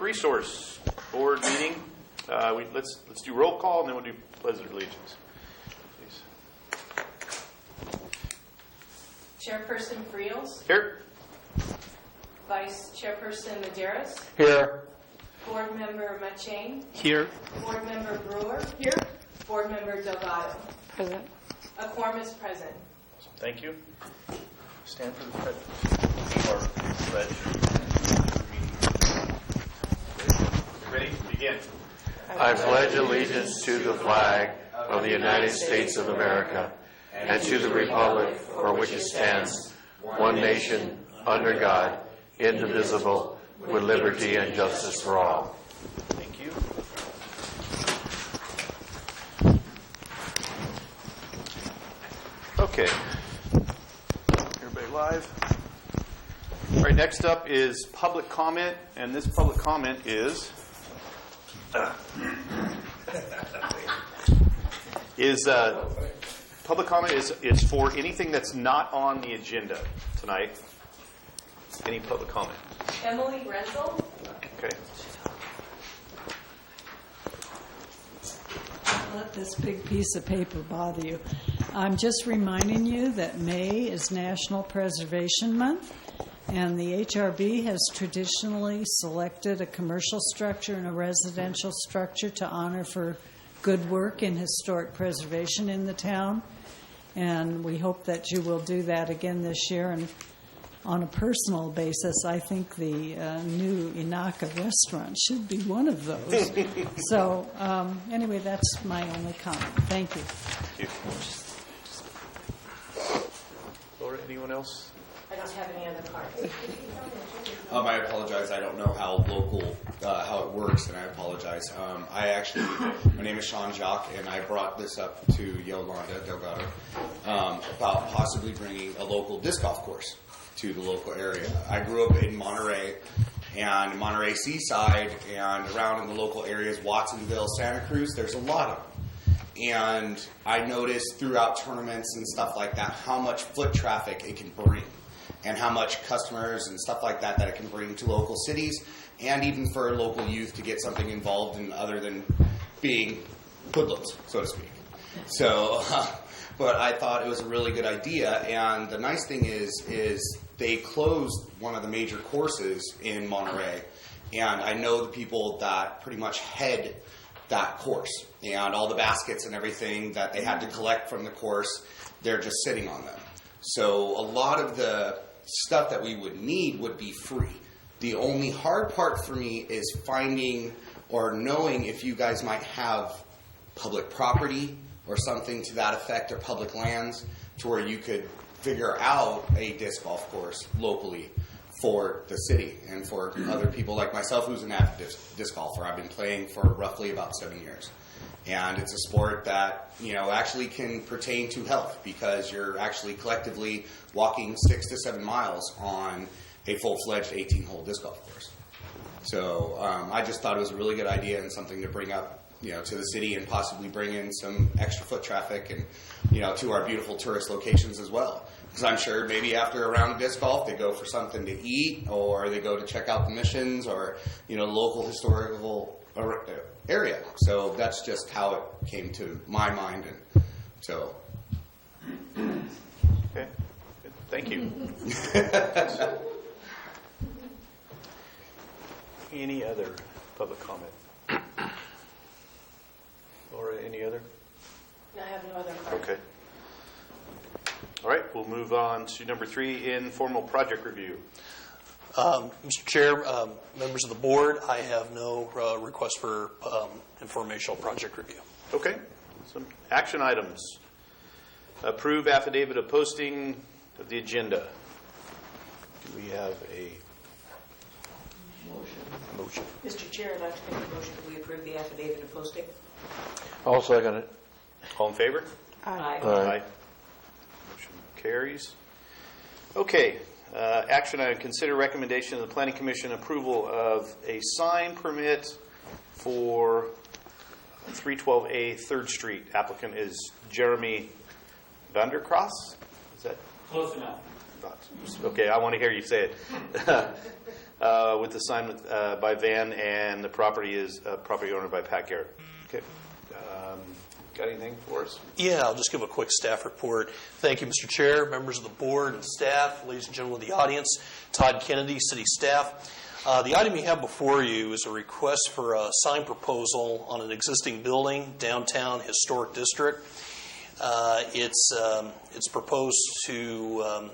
Resource Board meeting. Let's do roll call, and then we'll do pledge of allegiance. Please. Chairperson Friels. Here. Vice Chairperson Medeiros. Here. Board Member Machang. Here. Board Member Brewer. Here. Board Member Delgado. Present. A quorum is present. Thank you. Stand for the pledge. Ready? Begin. I pledge allegiance to the flag of the United States of America and to the republic for which it stands, one nation, under God, indivisible, with liberty and justice for all. Thank you. Okay. Everybody live? All right, next up is public comment, and this public comment is for anything that's not on the agenda tonight. Any public comment? Emily Renzel. Okay. Don't let this big piece of paper bother you. I'm just reminding you that May is National Preservation Month, and the HRB has traditionally selected a commercial structure and a residential structure to honor for good work in historic preservation in the town. And we hope that you will do that again this year. And on a personal basis, I think the new Inaka restaurant should be one of those. So anyway, that's my only comment. Thank you. Thank you. Laura, anyone else? I don't have any other cards. I apologize. I don't know how it works, and I apologize. My name is Sean Jacques, and I brought this up to Yolanda Delgado about possibly bringing a local disc golf course to the local area. I grew up in Monterey, and Monterey Seaside, and around in the local areas, Watsonville, Santa Cruz, there's a lot of them. And I noticed throughout tournaments and stuff like that how much foot traffic it can bring, and how much customers and stuff like that it can bring to local cities, and even for local youth to get something involved in other than being hoodlums, so to speak. So, but I thought it was a really good idea, and the nice thing is they closed one of the major courses in Monterey, and I know the people that pretty much head that course, and all the baskets and everything that they had to collect from the course, they're just sitting on them. So a lot of the stuff that we would need would be free. The only hard part for me is finding or knowing if you guys might have public property or something to that effect, or public lands, to where you could figure out a disc golf course locally for the city and for other people like myself, who's an avid disc golfer. I've been playing for roughly about 7 years. And it's a sport that, actually can pertain to health, because you're actually collectively walking 6 to 7 miles on a full-fledged 18-hole disc golf course. So I just thought it was a really good idea and something to bring up, to the city, and possibly bring in some extra foot traffic and, to our beautiful tourist locations as well. Because I'm sure maybe after a round of disc golf, they go for something to eat, or they go to check out the missions, or, local historical area. So that's just how it came to my mind, and so. Okay. Thank you. Any other public comment? Laura, any other? No, I have no other cards. Okay. All right, we'll move on to number 3, informal project review. Mr. Chair, members of the board, I have no request for informational project review. Okay. Some action items. Approve affidavit of posting of the agenda. Do we have a motion? Mr. Chair, I'd like to make a motion that we approve the affidavit of posting. I'll second it. All in favor? Aye. Aye. Motion carries. Okay. Action item, consider recommendation of the Planning Commission approval of a sign permit for 312A 3rd Street. Applicant is Jeremy Vandercross. Is that close enough? Okay, I want to hear you say it. with the sign by Van, and the property is property owner by Pat Garrett. Okay. Got anything for us? Yeah, I'll just give a quick staff report. Thank you, Mr. Chair, members of the board and staff, ladies and gentlemen of the audience, Todd Kennedy, city staff. The item you have before you is a request for a sign proposal on an existing building, downtown historic district. It's proposed to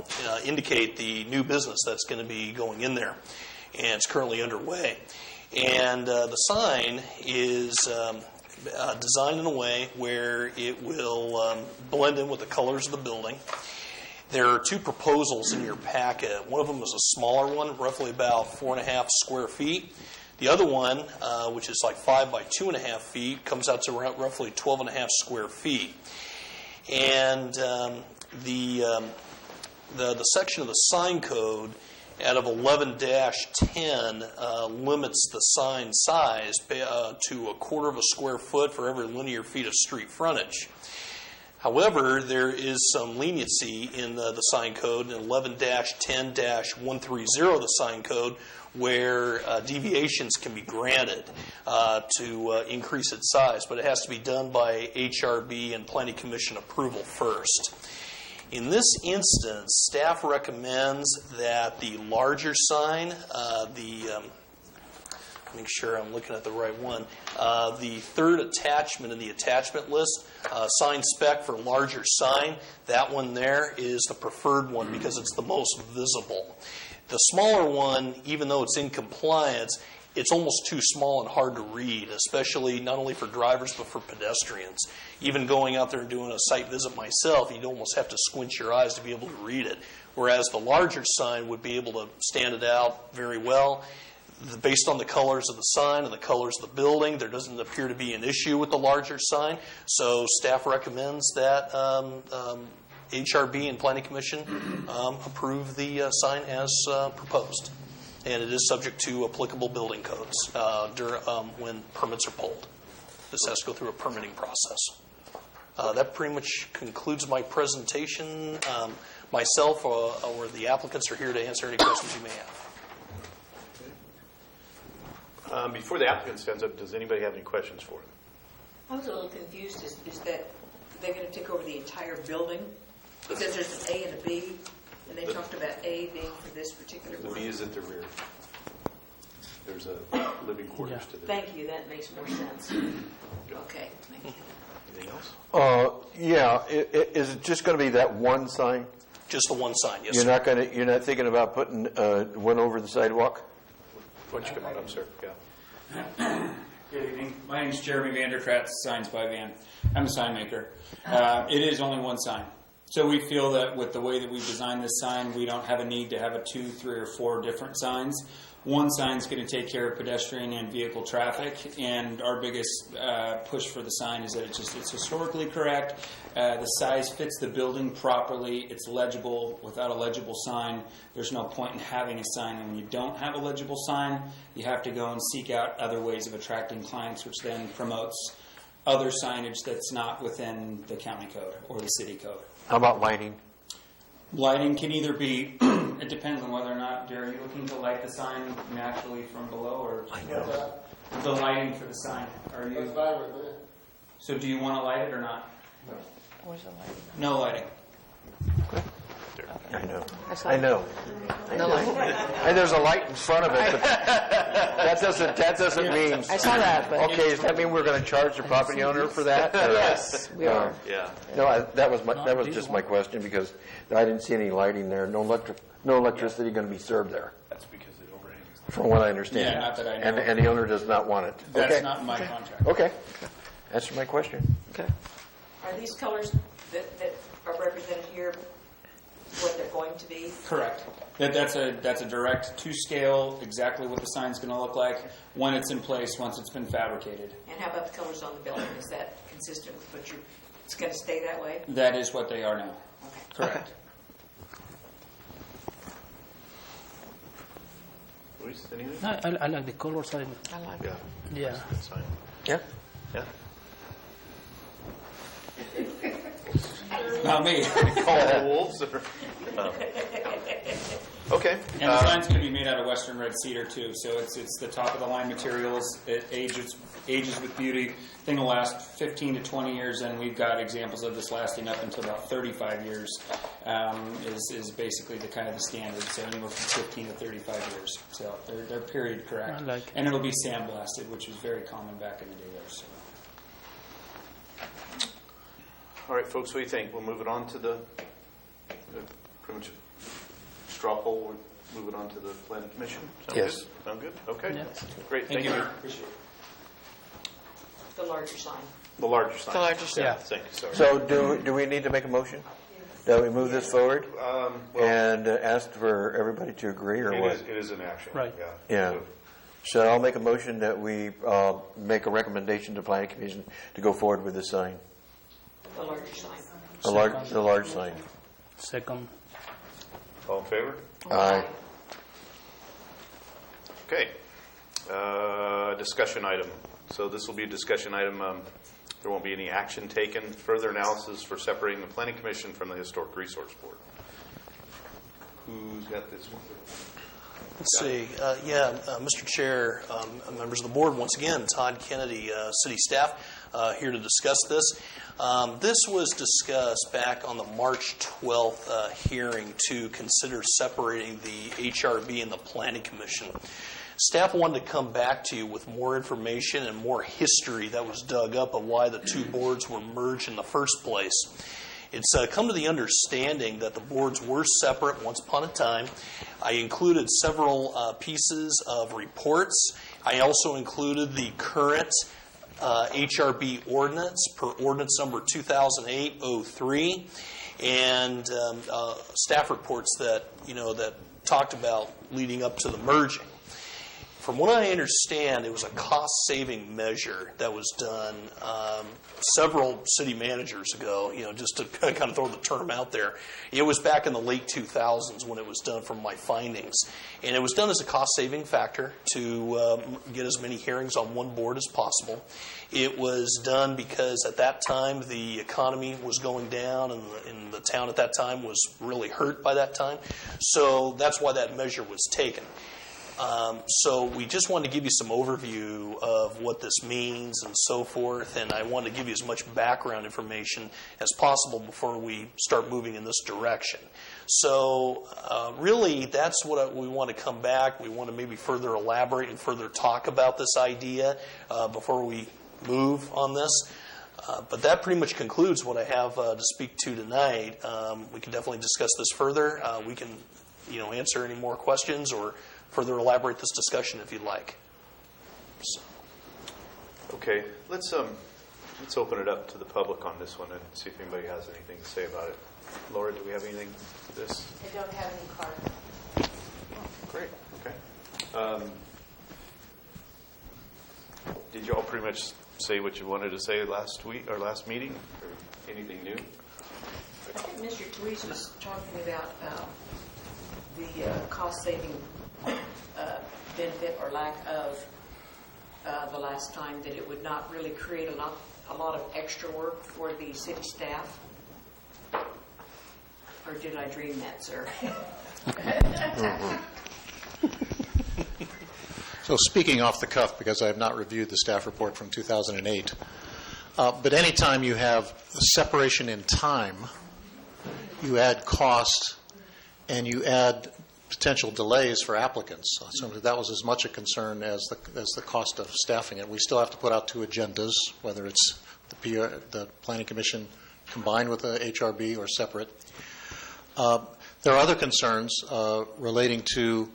indicate the new business that's going to be going in there, and it's currently underway. And the sign is designed in a way where it will blend in with the colors of the building. There are two proposals in your packet. One of them is a smaller one, roughly about 4.5 square feet. The other one, which is like 5 by 2.5 feet, comes out to roughly 12.5 square feet. And the section of the sign code out of 11-10 limits the sign size to 1/4 square foot for every linear feet of street frontage. However, there is some leniency in the sign code in 11-10-130 of the sign code where deviations can be granted to increase its size, but it has to be done by HRB and Planning Commission approval first. In this instance, staff recommends that the larger sign, make sure I'm looking at the right one, the third attachment in the attachment list, sign spec for larger sign, that one there is the preferred one because it's the most visible. The smaller one, even though it's in compliance, it's almost too small and hard to read, especially not only for drivers but for pedestrians. Even going out there and doing a site visit myself, you'd almost have to squint your eyes to be able to read it. Whereas the larger sign would be able to stand it out very well. Based on the colors of the sign and the colors of the building, there doesn't appear to be an issue with the larger sign. So staff recommends that HRB and Planning Commission approve the sign as proposed. And it is subject to applicable building codes when permits are pulled. This has to go through a permitting process. That pretty much concludes my presentation. Myself or the applicants are here to answer any questions you may have. Before the applicant stands up, does anybody have any questions for him? I was a little confused. Is that they're going to take over the entire building? It says there's an A and a B, and they talked about A being for this particular The one. B is at the rear. There's a living quarters to the Thank you. That makes more sense. Okay. Thank you. Anything else? Yeah. Is it just going to be that one sign? Just the one sign, yes, You're sir. You're not thinking about putting one over the sidewalk? Why don't you come on up, sir? Yeah. Good evening. My name is Jeremy Vanderkratz, Signs by Van. I'm a sign maker. It is only one sign. So we feel that with the way that we've designed this sign, we don't have a need to have 2, 3, or 4 different signs. One sign is going to take care of pedestrian and vehicle traffic, and our biggest push for the sign is that it's historically correct. The size fits the building properly. It's legible. Without a legible sign, there's no point in having a sign. And when you don't have a legible sign, you have to go and seek out other ways of attracting clients, which then promotes other signage that's not within the county code or the city code. How about lighting? Lighting can either be, it depends on whether or not, are you looking to light the sign naturally from below or the lighting for the sign? Are you? So do you want to light it or not? Where's the lighting? No lighting. I know. No lighting. And there's a light in front of it, but that doesn't mean. I saw that, but Okay, does that mean we're going to charge the property owner for that? Or- yes, we are. Yeah. No, that was just my question because I didn't see any lighting there. No electricity going to be served there, That's because it overhangs. from what I understand. Yeah, not that I know. And the owner does not want it. That's Okay. not in my contract. Okay. Answer my question. Okay. Are these colors that are represented here what they're going to be? Correct. That's a direct to scale, exactly what the sign's going to look like when it's in place, once it's been fabricated. And how about the colors on the building? Is that consistent with what it's going to stay that way? That is what they are now. Okay. Correct. Luis, anything? I like the color sign. I like Yeah. Yeah. That's fine. Yeah. Yeah. Not me. Call the wolves. Or, Okay. And the sign's going to be made out of Western red cedar too, so it's the top of the line materials. It ages with beauty. Thing will last 15 to 20 years, and we've got examples of this lasting up until about 35 years. Is basically the kind of the standard. So anywhere from 15 to 35 years. So they're period correct, and it'll be sandblasted, which was very common back in the day there. So. All right, folks, what do you think? We'll move it on to the pretty much straw poll. We'll move it on to the Planning Commission. Sound Yes. good? Sound good? Okay. Yeah. Great. Thank you. Appreciate it. The larger sign. The larger sign. The larger sign. Yeah. Thank you, sir. So do we need to make a motion? That we move this forward Well, and ask for everybody to agree, or what? it is an action. Right. Yeah. So I'll make a motion that we make a recommendation to Planning Commission to go forward with the sign, The larger sign. the large sign. Second. All in favor? Aye. Okay. Discussion item. So this will be a discussion item. There won't be any action taken. Further analysis for separating the Planning Commission from the Historic Resource Board. Who's got this one? Let's see. Mr. Chair, members of the board, once again, Todd Kennedy, city staff, here to discuss this. This was discussed back on the March 12th hearing to consider separating the HRB and the Planning Commission. Staff wanted to come back to you with more information and more history that was dug up of why the two boards were merged in the first place. It's come to the understanding that the boards were separate once upon a time. I included several pieces of reports. I also included the current HRB ordinance per ordinance number 2008-03 and staff reports that talked about leading up to the merging. From what I understand, it was a cost-saving measure that was done several city managers ago, just to kind of throw the term out there. It was back in the late 2000s when it was done from my findings. And it was done as a cost-saving factor to get as many hearings on one board as possible. It was done because at that time the economy was going down and the town at that time was really hurt by that time. So that's why that measure was taken. So we just wanted to give you some overview of what this means and so forth, and I wanted to give you as much background information as possible before we start moving in this direction. So really, that's what we want to come back. We want to maybe further elaborate and further talk about this idea before we move on this. But that pretty much concludes what I have to speak to tonight. We can definitely discuss this further. We can, answer any more questions or further elaborate this discussion if you'd like. So. Okay, let's open it up to the public on this one and see if anybody has anything to say about it. Laura, do we have anything for this? I don't have any cards. Great. Okay. Did you all pretty much say what you wanted to say last week or last meeting, or anything new? I think Mr. Therese was talking about the cost-saving benefit or lack of the last time, that it would not really create a lot of extra work for the city staff. Or did I dream that, sir? So speaking off the cuff, because I have not reviewed the staff report from 2008, but anytime you have a separation in time, you add cost and you add potential delays for applicants. So that was as much a concern as the cost of staffing it. We still have to put out 2 agendas, whether it's the Planning Commission combined with the HRB or separate. There are other concerns relating to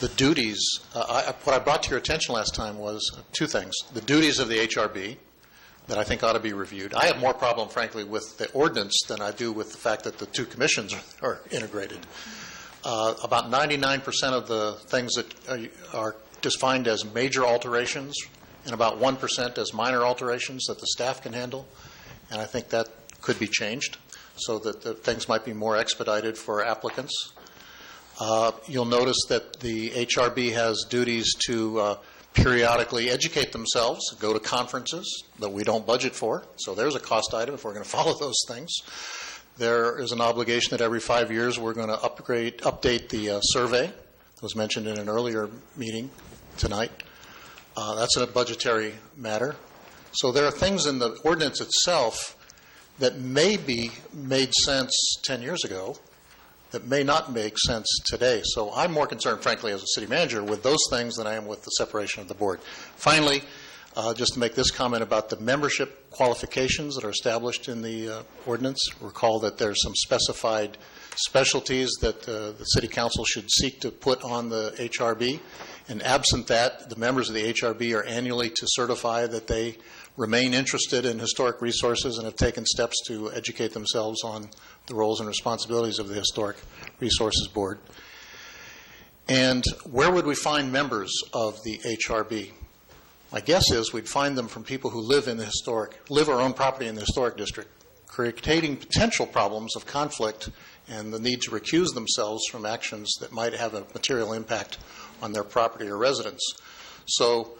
the duties. What I brought to your attention last time was 2 things. The duties of the HRB that I think ought to be reviewed. I have more problem, frankly, with the ordinance than I do with the fact that the 2 commissions are integrated. About 99% of the things that are defined as major alterations and about 1% as minor alterations that the staff can handle. And I think that could be changed so that the things might be more expedited for applicants. You'll notice that the HRB has duties to periodically educate themselves, go to conferences that we don't budget for. So there's a cost item if we're going to follow those things. There is an obligation that every 5 years we're going to update the survey that was mentioned in an earlier meeting tonight. That's a budgetary matter. So there are things in the ordinance itself that maybe made sense 10 years ago that may not make sense today. So I'm more concerned, frankly, as a city manager with those things than I am with the separation of the board. Finally, just to make this comment about the membership qualifications that are established in the ordinance. Recall that there's some specified specialties that the City Council should seek to put on the HRB. And absent that, the members of the HRB are annually to certify that they remain interested in historic resources and have taken steps to educate themselves on the roles and responsibilities of the Historic Resources Board. And where would we find members of the HRB? My guess is we'd find them from people who live or own property in the historic district, creating potential problems of conflict and the need to recuse themselves from actions that might have a material impact on their property or residence. So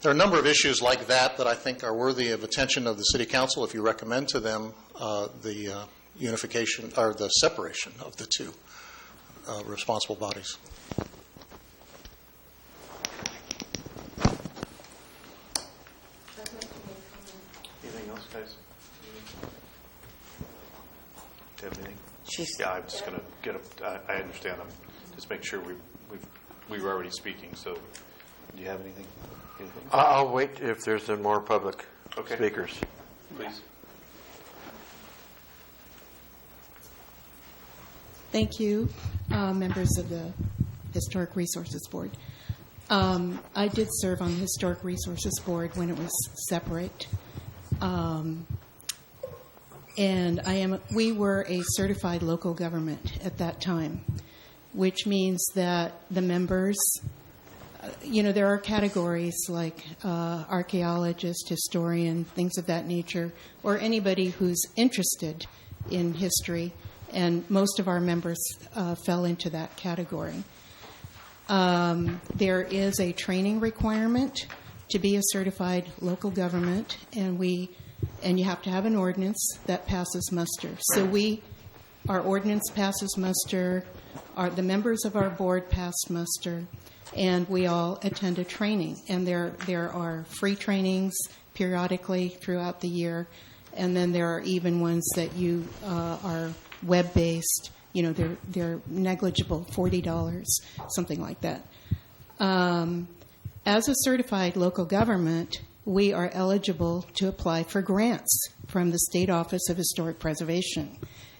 there are a number of issues like that that I think are worthy of attention of the City Council if you recommend to them the unification or the separation of the two responsible bodies. Anything else, guys? Do you have anything? She's- Yeah, I'm just going to get I understand. I'm just make sure we were already speaking. So, do you have anything? I'll wait if there's some more public Okay. speakers. Please. Thank you, members of the Historic Resources Board. I did serve on the Historic Resources Board when it was separate. And we were a certified local government at that time, which means that the members, there are categories like archaeologist, historian, things of that nature, or anybody who's interested in history, and most of our members fell into that category. There is a training requirement to be a certified local government, and you have to have an ordinance that passes muster. So our ordinance passes muster, the members of our board passed muster, and we all attend a training. And there are free trainings periodically throughout the year, and then there are even ones that you are web-based. They're negligible, $40, something like that. As a certified local government, we are eligible to apply for grants from the State Office of Historic Preservation.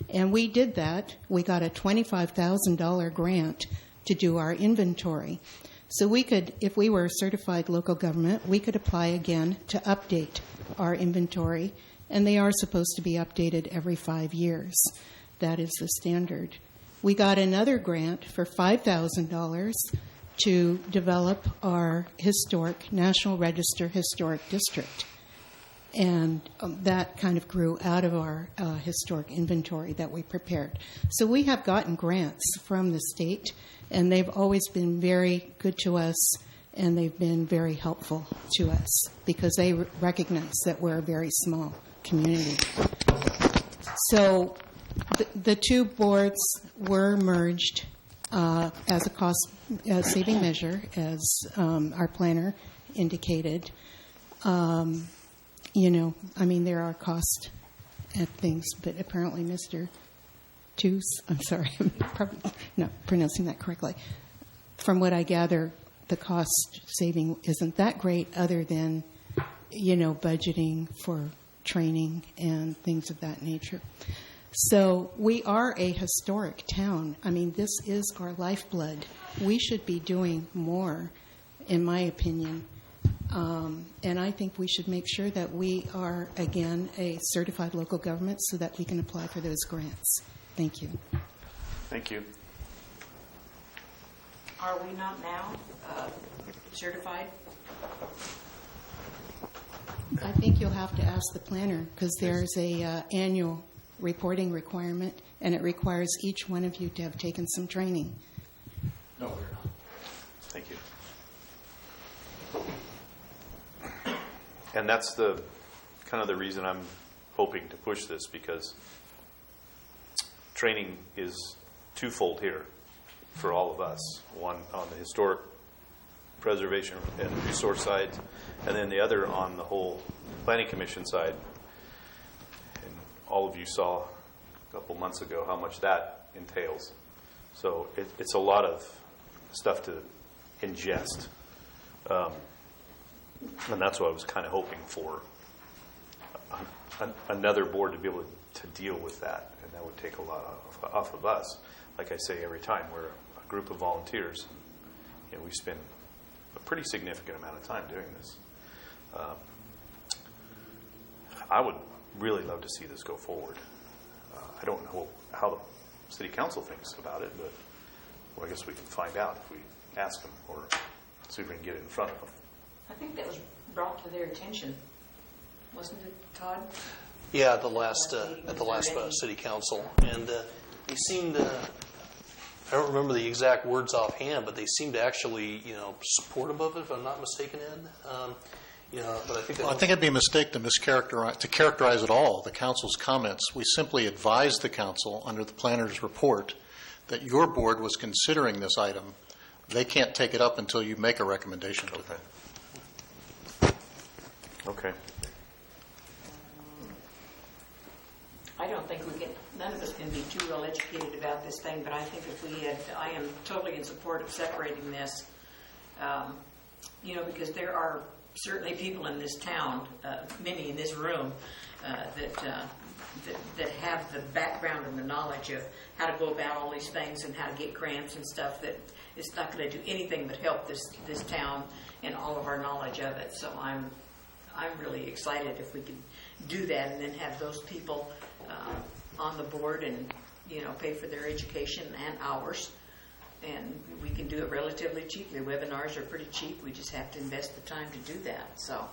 And we did that. We got a $25,000 grant to do our inventory. So we could, if we were a certified local government, we could apply again to update our inventory. And they are supposed to be updated every 5 years. That is the standard. We got another grant for $5,000 to develop our historic National Register Historic District. And that kind of grew out of our historic inventory that we prepared. So we have gotten grants from the state, and they've always been very good to us, and they've been very helpful to us because they recognize that we're a very small community. So the two boards were merged as a cost-saving measure, as our planner indicated. There are costs at things, but apparently Mr. Toos, I'm sorry, I'm probably not pronouncing that correctly. From what I gather, the cost saving isn't that great other than, budgeting for training and things of that nature. So we are a historic town. This is our lifeblood. We should be doing more, in my opinion. And I think we should make sure that we are, again, a certified local government so that we can apply for those grants. Thank you. Thank you. Are we not now certified? I think you'll have to ask the planner because there's a annual reporting requirement, and it requires each one of you to have taken some training. No, we're not. Thank you. And that's the reason I'm hoping to push this, because training is twofold here for all of us. One on the historic preservation and resource side, and then the other on the whole planning commission side. And all of you saw a couple months ago how much that entails. So it's a lot of stuff to ingest. And that's what I was kind of hoping for. Another board to be able to deal with that, and that would take a lot off of us. Like I say every time, we're a group of volunteers, and we spend a pretty significant amount of time doing this. I would really love to see this go forward. I don't know how the city council thinks about it, but well, I guess we can find out if we ask them or see if we can get it in front of them. I think that was brought to their attention, wasn't it, Todd? Yeah, at the last city council, and they seemed. I don't remember the exact words offhand, but they seemed to actually, supportive of it, if I'm not mistaken, Ed. But I think I think it'd be a mistake to characterize at all the council's comments. We simply advised the council under the planner's report that your board was considering this item. They can't take it up until you make a recommendation to them. Okay. I don't think none of us can be too well educated about this thing, but I think I am totally in support of separating this, because there are certainly people in this town, many in this room, that have the background and the knowledge of how to go about all these things and how to get grants and stuff, that it's not going to do anything but help this town and all of our knowledge of it. So I'm really excited if we could do that and then have those people on the board and pay for their education and ours, and we can do it relatively cheaply. Webinars are pretty cheap. We just have to invest the time to do that. So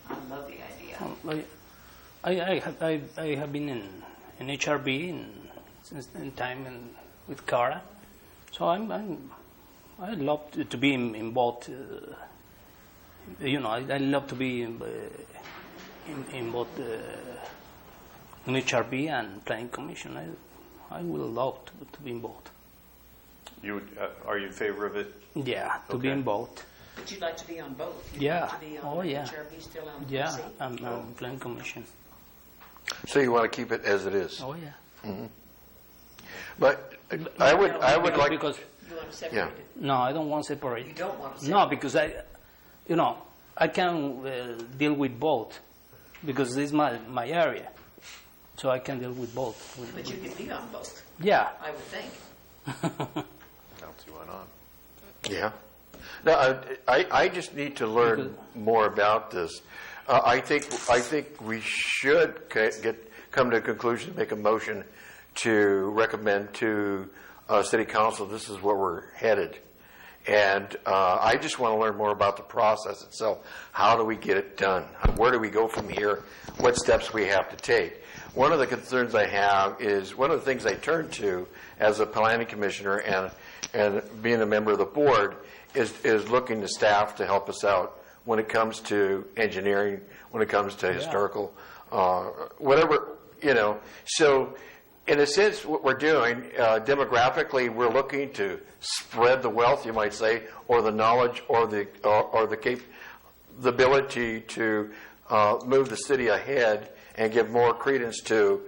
I love the idea. I have been in HRB in time with Cara, so I love to be in both. I love to be in both in HRB and Planning Commission. I would love to be in both. Are you in favor of it? Yeah, to be in both. But you'd like to be on both? You'd Yeah. like to be on HRB, still on Yeah, PC? I'm Planning Commission. So you want to keep it as it is? Oh yeah. Mm-hmm. But I would like because You want to separate Yeah. it? no, I don't want to separate. You don't want to separate No, because I can deal with both because this is my area, so I can deal with both. But you could be on both, Yeah. I would think. I don't see why not. Yeah. Now, I just need to learn more about this. I think we should come to a conclusion, make a motion to recommend to City Council this is where we're headed. And I just want to learn more about the process itself. How do we get it done? Where do we go from here? What steps we have to take? One of the concerns I have is one of the things I turn to as a planning commissioner and being a member of the board is looking to staff to help us out when it comes to engineering, when it comes to historical, whatever, So in a sense, what we're doing, demographically, we're looking to spread the wealth, you might say, or the knowledge, or the ability to move the city ahead and give more credence to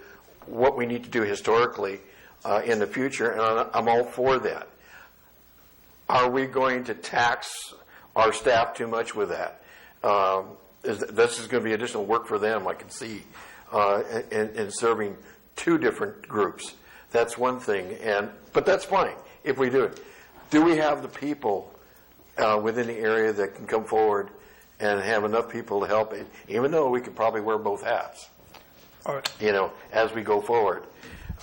what we need to do historically in the future, and I'm all for that. Are we going to tax our staff too much with that? This is going to be additional work for them, I can see, in serving two different groups. That's one thing, but that's fine if we do it. Do we have the people within the area that can come forward and have enough people to help it, even though we could probably wear both hats, as we go forward.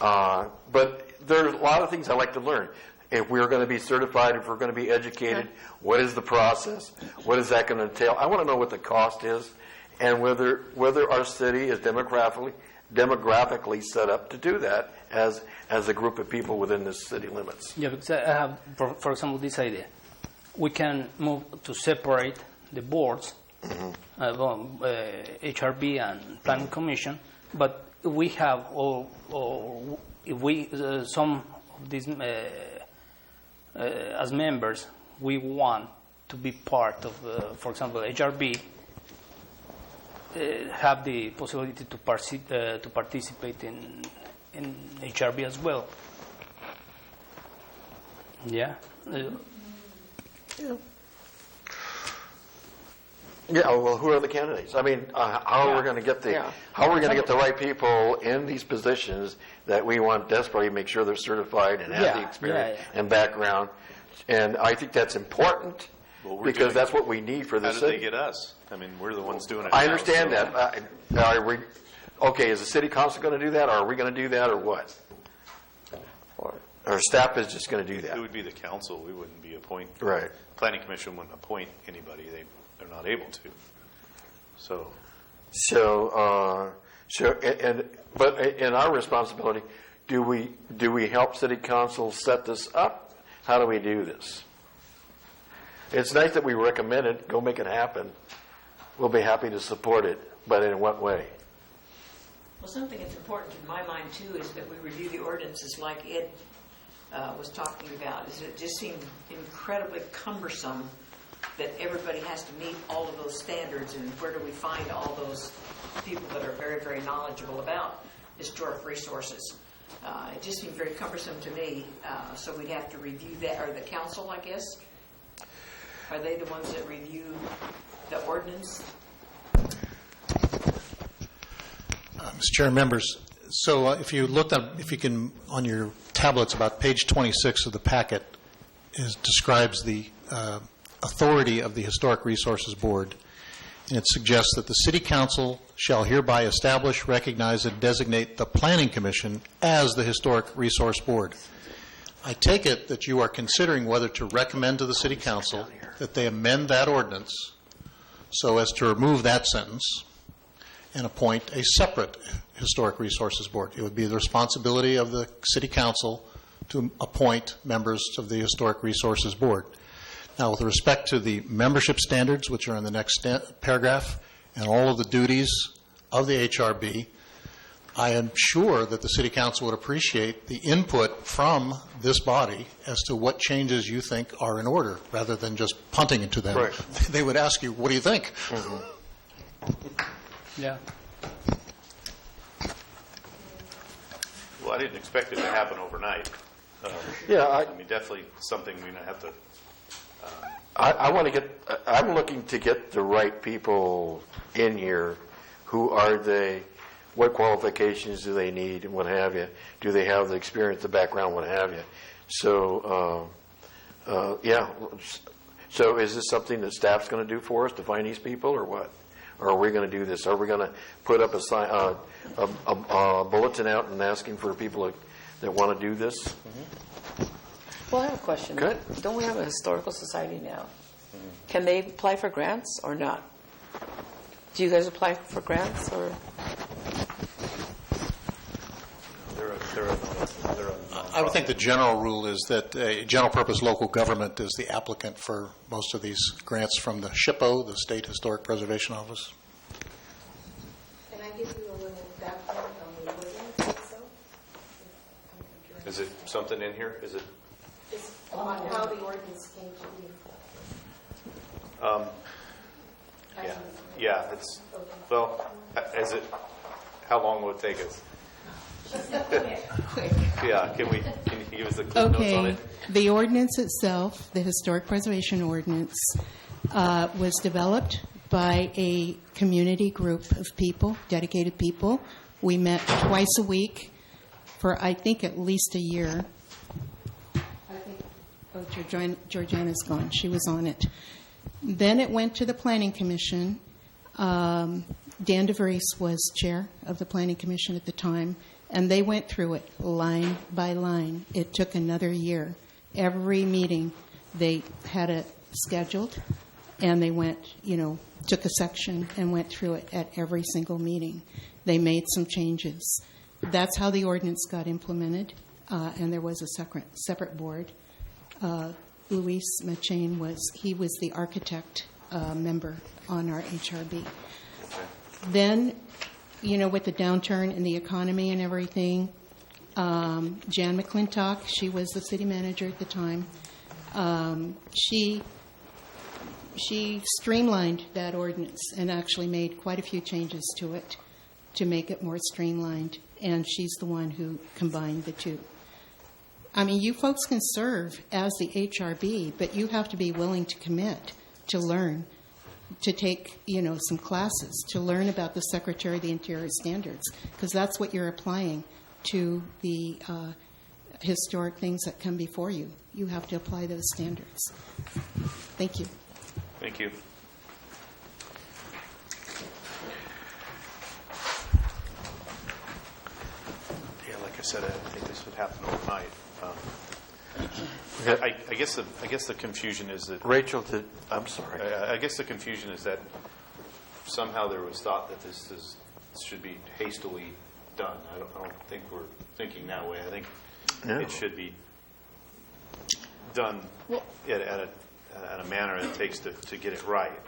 But there are a lot of things I like to learn. If we're going to be certified, if we're going to be educated, what is the process? What is that going to entail? I want to know what the cost is and whether our city is demographically set up to do that as a group of people within the city limits. Yeah, because I have, for example, this idea. We can move to separate the boards, HRB and Planning Commission, but we have, or if we, some of these, as members, we want to be part of, for example, HRB, have the possibility to participate in HRB as well. Yeah. Yeah, well, who are the candidates? I mean, how are we going to get the right people in these positions that we want desperately to make sure they're certified and have the experience and background? And I think that's important because that's what we need for the city. How did they get us? I mean, we're the ones doing it. I understand that. Okay, is the city council going to do that, or are we going to do that, or what? Or staff is just going to do that? It would be the council. We wouldn't be appointing. Right. Planning Commission wouldn't appoint anybody. They're not able to. But in our responsibility, do we help city council set this up? How do we do this? It's nice that we recommend it. Go make it happen. We'll be happy to support it, but in what way? Well, something that's important in my mind, too, is that we review the ordinances like Ed was talking about. Is it just seemed incredibly cumbersome that everybody has to meet all of those standards, and where do we find all those people that are very, very knowledgeable about historic resources? It just seemed very cumbersome to me, so we'd have to review that, or the council, I guess. Are they the ones that review the ordinance? Mr. Chair, members, so if you can, on your tablets, about page 26 of the packet describes the authority of the Historic Resources Board, and it suggests that the City Council shall hereby establish, recognize, and designate the Planning Commission as the Historic Resource Board. I take it that you are considering whether to recommend to the City Council that they amend that ordinance so as to remove that sentence and appoint a separate Historic Resources Board. It would be the responsibility of the City Council to appoint members of the Historic Resources Board. Now, with respect to the membership standards, which are in the next paragraph, and all of the duties of the HRB, I am sure that the City Council would appreciate the input from this body as to what changes you think are in order, rather than just punting it to them. Right. They would ask you, what do you think? Yeah. Well, I didn't expect it to happen overnight. I mean, definitely something we have to. I'm looking to get the right people in here. Who are they? What qualifications do they need, and what have you? Do they have the experience, the background, what have you? So, So is this something that staff's going to do for us to find these people, or what? Or are we going to do this? Are we going to put up a bulletin out and asking for people that want to do this? Mm-hmm. Well, I have a question. Good. Don't we have a historical society now? Can they apply for grants or not? Do you guys apply for grants or? I would think the general rule is that a general purpose local government is the applicant for most of these grants from the SHPO, the State Historic Preservation Office. Can I give you a little background on the ordinance itself? Is it something in here? Is it? It's on how the ordinance came to be. Yeah. It's well. How long will it take us? Yeah. Can you give us the clip notes on it? The ordinance itself, the Historic Preservation Ordinance, was developed by a community group of people, dedicated people. We met twice a week for, I think, at least a year. Georgiana's gone. She was on it. Then it went to the Planning Commission. Dan DeVries was chair of the Planning Commission at the time, and they went through it line by line. It took another year. Every meeting, they had it scheduled, and they went, took a section and went through it at every single meeting. They made some changes. That's how the ordinance got implemented, and there was a separate board. Luis Machain was the architect member on our HRB. Then with the downturn in the economy and everything, Jan McClintock, she was the city manager at the time, she streamlined that ordinance and actually made quite a few changes to it to make it more streamlined, and she's the one who combined the two. I mean, you folks can serve as the HRB, but you have to be willing to commit to learn, to take, some classes, to learn about the Secretary of the Interior standards, because that's what you're applying to the historic things that come before you. You have to apply those standards. Thank you. Thank you. Yeah, like I said, I didn't think this would happen overnight. I guess the confusion is that Rachel, I'm sorry. I guess the confusion is that somehow there was thought that this should be hastily done. I don't think we're thinking that way. I think it should be done at a manner it takes to get it right.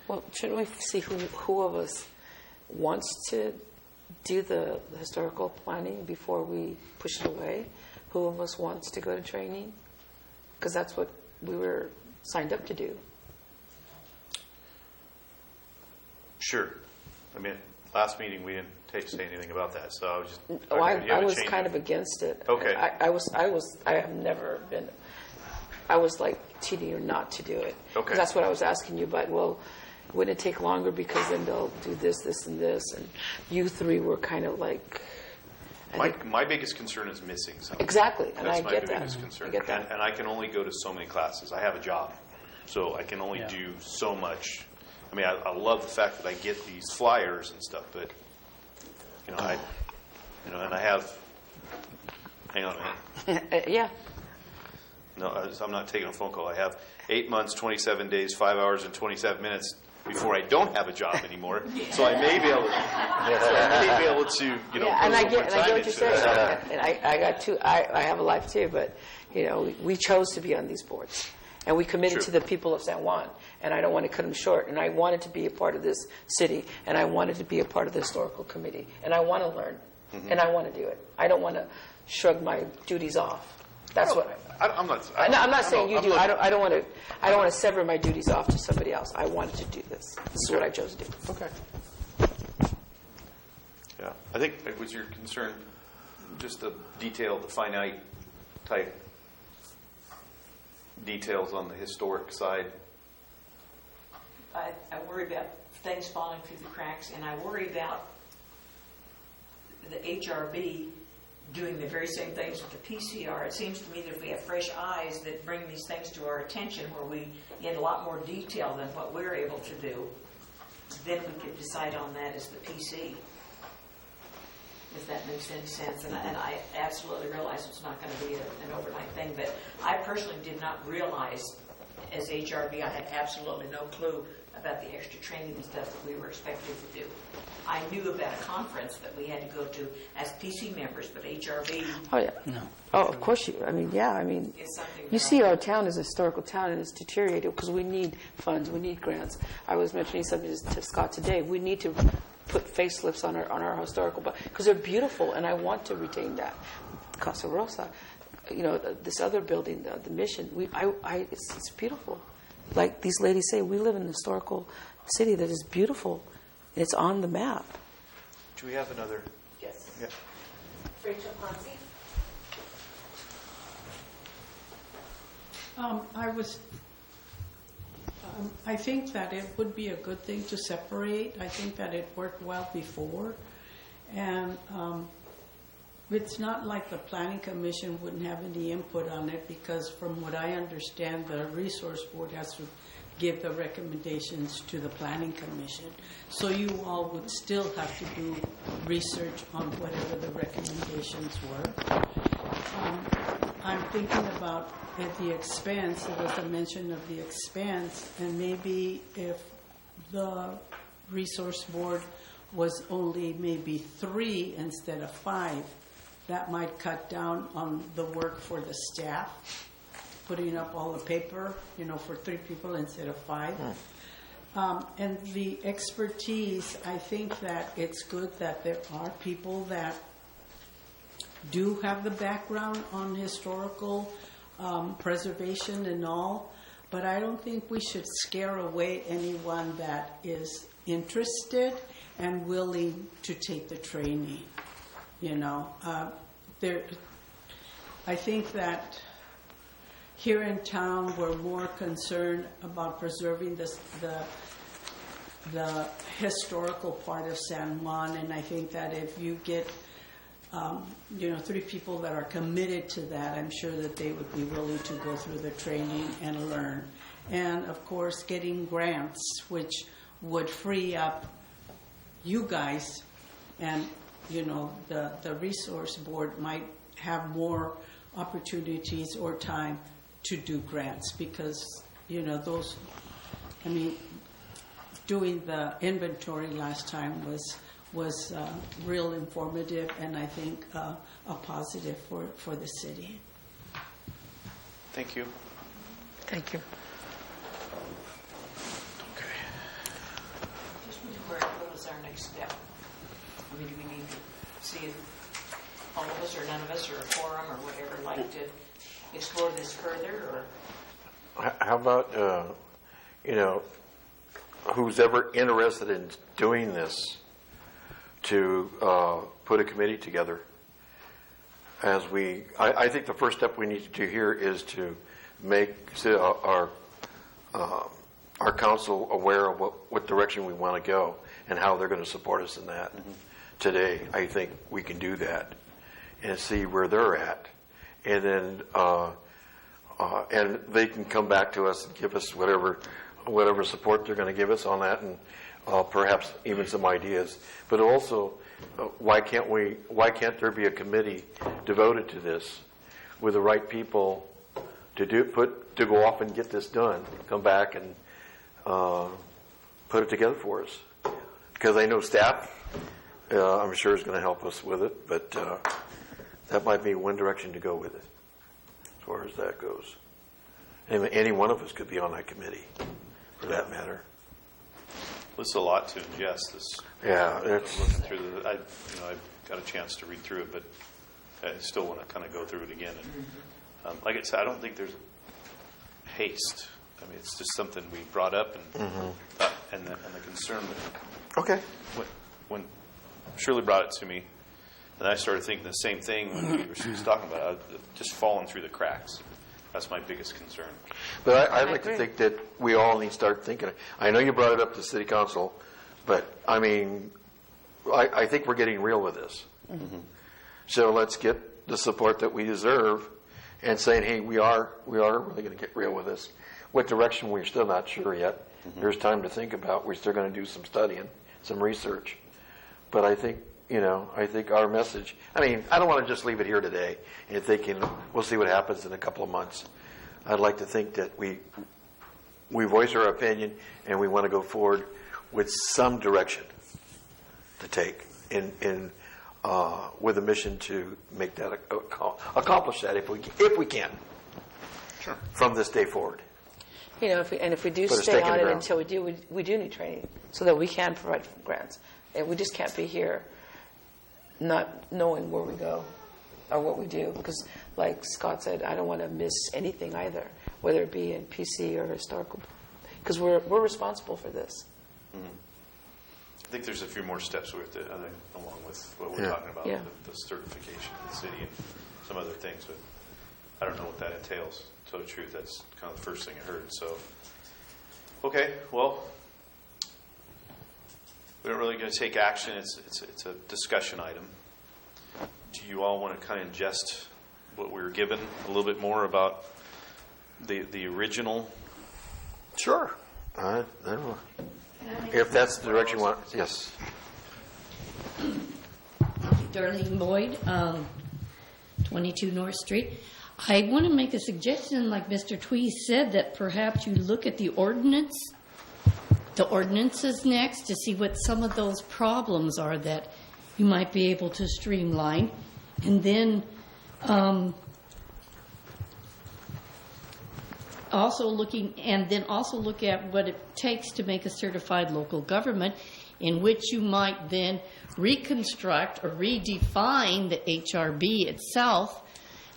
Well, shouldn't we see who of us wants to do the historical planning before we push it away? Who of us wants to go to training? Because that's what we were signed up to do. Sure. I mean, last meeting we didn't say anything about that, so I was just. I was kind of against it. Okay. I have never been. I was like cheating or not to do it. Okay. That's what I was asking you. But wouldn't it take longer because then they'll do this, and this, and you three were kind of like. My biggest concern is missing something. Exactly, and That's I get my that. biggest concern. I get that. And I can only go to so many classes. I have a job, so I can only do so much. I mean, I love the fact that I get these flyers and stuff, but and I have. Hang on a minute. Yeah. No, I'm not taking a phone call. I have 8 months, 27 days, 5 hours, and 27 minutes before I don't have a job anymore. So I may be able to, and I get what you're into saying. it. And I got two. I have a life too, but we chose to be on these boards, and we committed to the people of San Juan. And I don't want to cut them short. And I wanted to be a part of this city, and I wanted to be a part of the historical committee, and I want to learn, and I want to do it. I don't want to shrug my duties off. That's what I'm not. I'm not saying you do. I don't want to sever my duties off to somebody else. I wanted to do this. This is what I chose to do. Okay. Yeah, I think it was your concern, just the finite type details on the historic side. I worry about things falling through the cracks, and I worry about the HRB doing the very same things with the PCR. It seems to me that if we have fresh eyes that bring these things to our attention, where we get a lot more detail than what we're able to do, then we could decide on that as the PC. If that makes any sense. And I absolutely realize it's not going to be an overnight thing, but I personally did not realize, as HRB, I had absolutely no clue about the extra training and stuff that we were expected to do. I knew about a conference that we had to go to as PC members, but HRB... Oh, yeah. No. Oh, of course you... you see our town is a historical town, and it's deteriorated because we need funds, we need grants. I was mentioning something to Scott today. We need to put facelifts on our historical... because they're beautiful, and I want to retain that. Casa Rosa, this other building, the Mission, it's beautiful. Like these ladies say, we live in a historical city that is beautiful. It's on the map. Do we have another? Yes. Yeah. Rachel Ponce. I think that it would be a good thing to separate. I think that it worked well before. And it's not like the Planning Commission wouldn't have any input on it, because from what I understand, the Resource Board has to give the recommendations to the Planning Commission. So you all would still have to do research on whatever the recommendations were. I'm thinking about at the expense, there was a mention of the expense, and maybe if the Resource Board was only maybe 3 instead of 5, that might cut down on the work for the staff, putting up all the paper, for 3 people instead of 5. And the expertise, I think that it's good that there are people that do have the background on historical preservation and all, but I don't think we should scare away anyone that is interested and willing to take the training. You know, I think that here in town we're more concerned about preserving the historical part of San Juan, and I think that if you get 3 people that are committed to that, I'm sure that they would be willing to go through the training and learn. And of course, getting grants, which would free up you guys, and the resource board might have more opportunities or time to do grants, because those, doing the inventory last time was real informative, and I think a positive for the city. Thank you. Thank you. Just what is our next step? Do we need to see if all of us or none of us or a forum or whatever like to explore this further? Or How about, who's ever interested in doing this, to put a committee together? I think the first step we need to do here is to make our council aware of what direction we want to go and how they're going to support us in that. Mm-hmm. Today, I think we can do that and see where they're at, and then and they can come back to us and give us whatever support they're going to give us on that, and perhaps even some ideas. But also, why can't there be a committee devoted to this with the right people to go off and get this done, come back and put it together for us? Because I know staff, I'm sure, is going to help us with it, but that might be one direction to go with it, as far as that goes. And any one of us could be on that committee, for that matter. It's a lot to ingest. Yeah, it's looking through I've got a chance to read through it, but I still want to kind of go through it again. And like I said, I don't think there's haste. It's just something we brought up, and the concern that when Shirley brought it to me, and I started thinking the same thing when she was talking about it, just falling through the cracks. That's my biggest concern. But I'd like to think that we all need to start thinking. I know you brought it up to City Council, but I think we're getting real with this. Mm-hmm. So let's get the support that we deserve, and saying, hey, we are really going to get real with this. What direction, we're still not sure yet. Mm-hmm. There's time to think about. We're still going to do some studying, some research. But I think, I think our message, I don't want to just leave it here today and thinking we'll see what happens in a couple of months. I'd like to think that we voice our opinion and we want to go forward with some direction to take with a mission to make that accomplish that if we can. Sure. From this day forward. If we do stay on it until we do need training so that we can provide grants. And we just can't be here not knowing where we go or what we do. Because like Scott said, I don't want to miss anything either, whether it be in PC or historical. Because we're responsible for this. Mm-hmm. I think there's a few more steps we have to, along with what we're talking about, the certification of the city and some other things. But I don't know what that entails. To tell the truth, that's kind of the first thing I heard. So, okay, well, we don't really going to take action. It's a discussion item. Do you all want to kind of ingest what we were given a little bit more about the original? Sure. I don't know. If that's the direction you want, yes. Darlene Boyd, 22 North Street. I want to make a suggestion, like Mr. Tweed said, that perhaps you look at the ordinances next to see what some of those problems are that you might be able to streamline. And then also looking, and then also look at what it takes to make a certified local government, in which you might then reconstruct or redefine the HRB itself.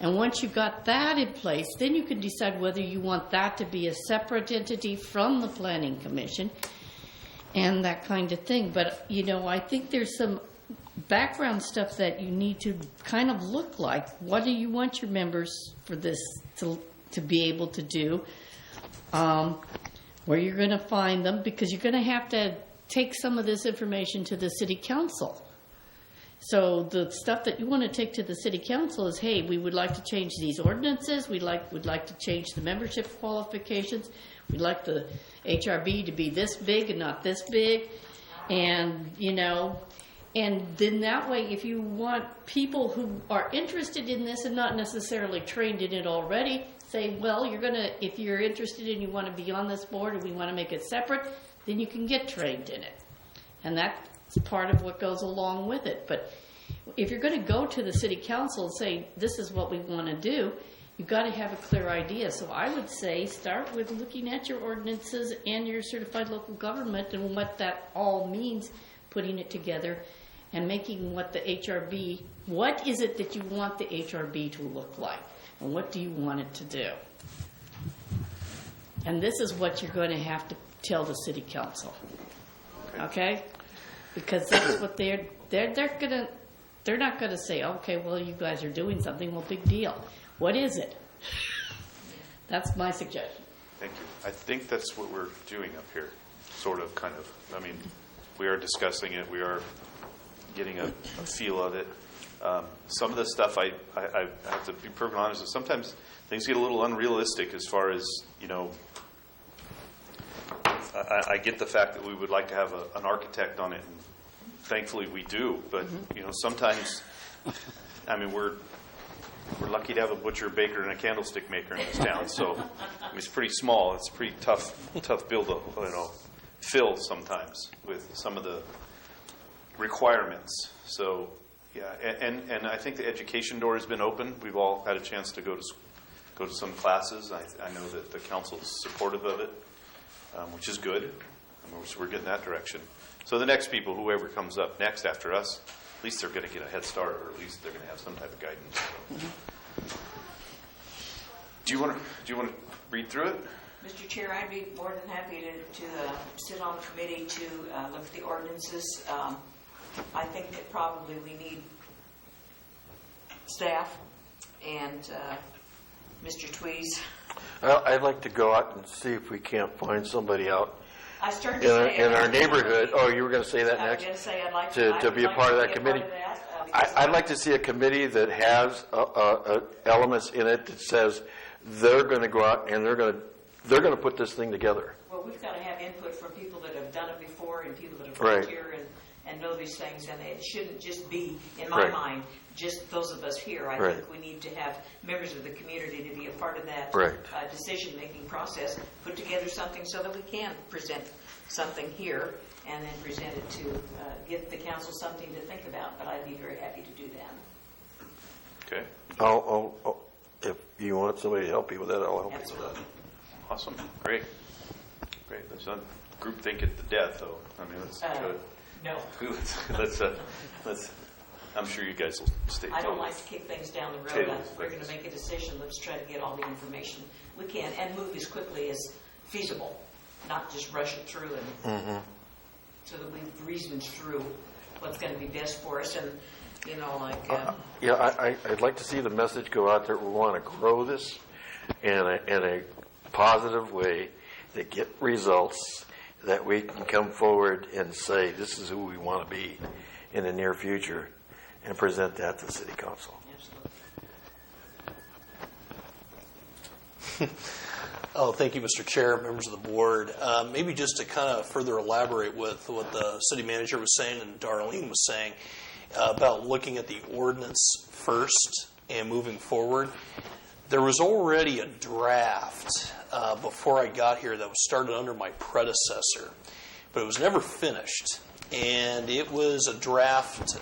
And once you've got that in place, then you can decide whether you want that to be a separate entity from the Planning Commission and that kind of thing. But, you know, I think there's some background stuff that you need to kind of look like. What do you want your members for this to be able to do? Where you're going to find them, because you're going to have to take some of this information to the city council. So the stuff that you want to take to the city council is, hey, we would like to change these ordinances. We'd like to change the membership qualifications. We'd like the HRB to be this big and not this big. And, you know, and then that way, if you want people who are interested in this and not necessarily trained in it already, say, well, if you're interested and you want to be on this board and we want to make it separate, then you can get trained in it. And that's part of what goes along with it. But if you're going to go to the city council and say, this is what we want to do, you've got to have a clear idea. So I would say start with looking at your ordinances and your certified local government and what that all means, putting it together and making what the HRB, what is it that you want the HRB to look like? And what do you want it to do? And this is what you're going to have to tell the city council. Okay? Because that's what they're not going to say, okay, well, you guys are doing something, well, big deal. What is it? That's my suggestion. Thank you. I think that's what we're doing up here, sort of, kind of. I mean, we are discussing it. We are getting a feel of it. Some of the stuff I have to be perfectly honest, sometimes things get a little unrealistic as far as, you know, I get the fact that we would like to have an architect on it, and thankfully we do, but, you know, sometimes, I mean, we're lucky to have a butcher, baker, and a candlestick maker in this town, so I mean, it's pretty small. It's a pretty tough bill to, you know, fill sometimes with some of the requirements. So, yeah, and I think the education door has been open. We've all had a chance to go to some classes. I know that the council is supportive of it, which is good. So we're getting that direction. So the next people, whoever comes up next after us, at least they're going to get a head start, or at least they're going to have some type of guidance. Do you want to read through it? Mr. Chair, I'd be more than happy to sit on the committee to look at the ordinances. I think that probably we need staff and Mr. Tweez. Well, I'd like to go out and see if we can't find somebody out I started to say in our neighborhood. Oh, you were going to say that I next? was going to say I'd like to be a part of that committee. I'd like to see a committee that has elements in it that says they're going to go out and they're going to put this thing together. Well, we've got to have input from people that have done it before and people that have worked here and know these things, and it shouldn't just be, in my mind, just those of us here. I think we need to have members of the community to be a part of that decision-making process, put together something so that we can present something here and then present it to give the council something to think about. But I'd be very happy to do that. Okay. I'll if you want somebody to help you with that, I'll help you with that. Awesome. Great. Let's not group think it to death, though. I mean, let's no. let's. I'm sure you guys will stay. I don't like to kick things down the road. If we're going to make a decision, let's try to get all the information we can and move as quickly as feasible, not just rush it through and so that we've reasoned through what's going to be best for us. And you know, like I'd like to see the message go out there. We want to grow this in a positive way that get results, that we can come forward and say this is who we want to be in the near future and present that to the city council. Absolutely. Oh, thank you, Mr. Chair, members of the board. Maybe just to kind of further elaborate with what the city manager was saying and Darlene was saying about looking at the ordinance first and moving forward. There was already a draft before I got here that was started under my predecessor, but it was never finished. And it was a draft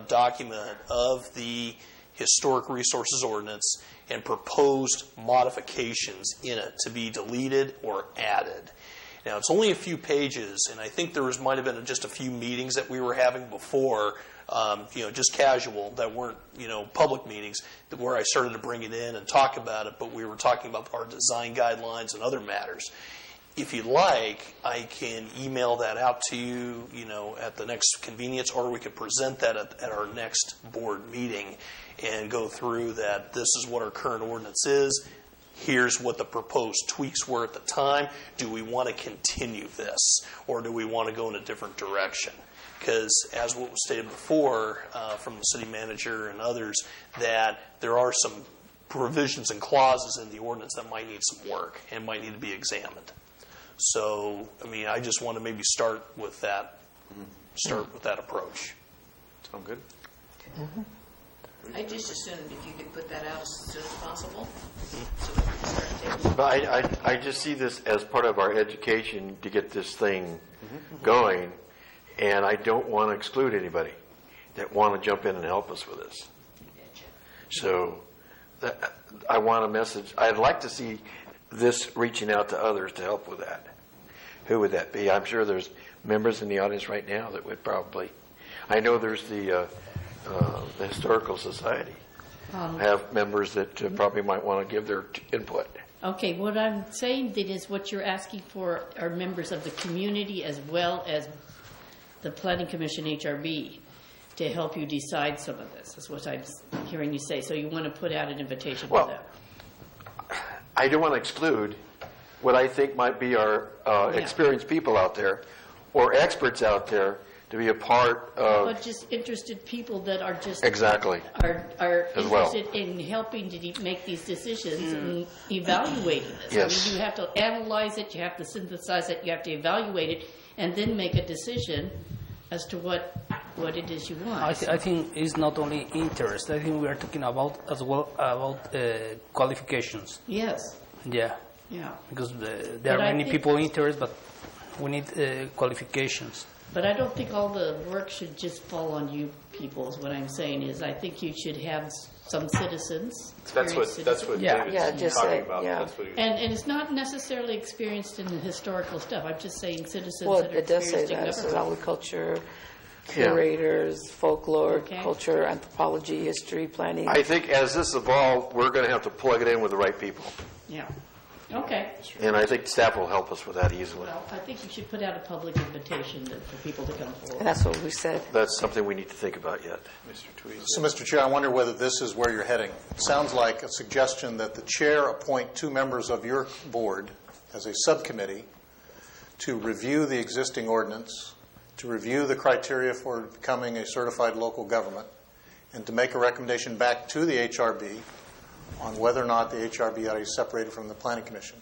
document of the Historic Resources Ordinance and proposed modifications in it to be deleted or added. Now, it's only a few pages, and I think might have been just a few meetings that we were having before, just casual, that weren't, public meetings, where I started to bring it in and talk about it, but we were talking about our design guidelines and other matters. If you'd like, I can email that out to you, at the next convenience, or we could present that at our next board meeting and go through that. This is what our current ordinance is. Here's what the proposed tweaks were at the time. Do we want to continue this, or do we want to go in a different direction? Because as what was stated before from the city manager and others, that there are some provisions and clauses in the ordinance that might need some work and might need to be examined. So, I just want to maybe start with that approach. Sound good? Mm-hmm. I just assumed if you could put that out as soon as possible, so we can start taking. But I just see this as part of our education to get this thing going, and I don't want to exclude anybody that want to jump in and help us with this. So I want a message. I'd like to see this reaching out to others to help with that. Who would that be? I'm sure there's members in the audience right now that would probably. I know there's the Historical Society have members that probably might want to give their input. Okay, what I'm saying then is what you're asking for are members of the community as well as the Planning Commission HRB to help you decide some of this, is what I'm hearing you say. So you want to put out an invitation for them. I don't want to exclude what I think might be our experienced people out there or experts out there to be a part of. But just interested people that are just exactly are interested in helping to make these decisions and evaluating this. Yes. You have to analyze it, you have to synthesize it, you have to evaluate it, and then make a decision as to what it is you want. I think it's not only interest. I think we are talking about as well about qualifications. Yes. Yeah. Yeah. Because there are many people interested, but we need qualifications. But I don't think all the work should just fall on you people, is what I'm saying. Is I think you should have some citizens. That's what David's talking about. Yeah. That's what and it's not necessarily experienced in the historical stuff. I'm just saying citizens Well, that are it does say experienced that. in So government. agriculture, curators, folklore, culture, anthropology, history, planning. I think as this evolves, we're going to have to plug it in with the right people. Yeah. Okay. And I think staff will help us with that easily. Well, I think you should put out a public invitation for people to come forward. And that's what we said. That's something we need to think about yet. Mr. Tweed. So, Mr. Chair, I wonder whether this is where you're heading. It sounds like a suggestion that the chair appoint 2 members of your board as a subcommittee to review the existing ordinance, to review the criteria for becoming a certified local government, and to make a recommendation back to the HRB on whether or not the HRB ought to be separated from the Planning Commission,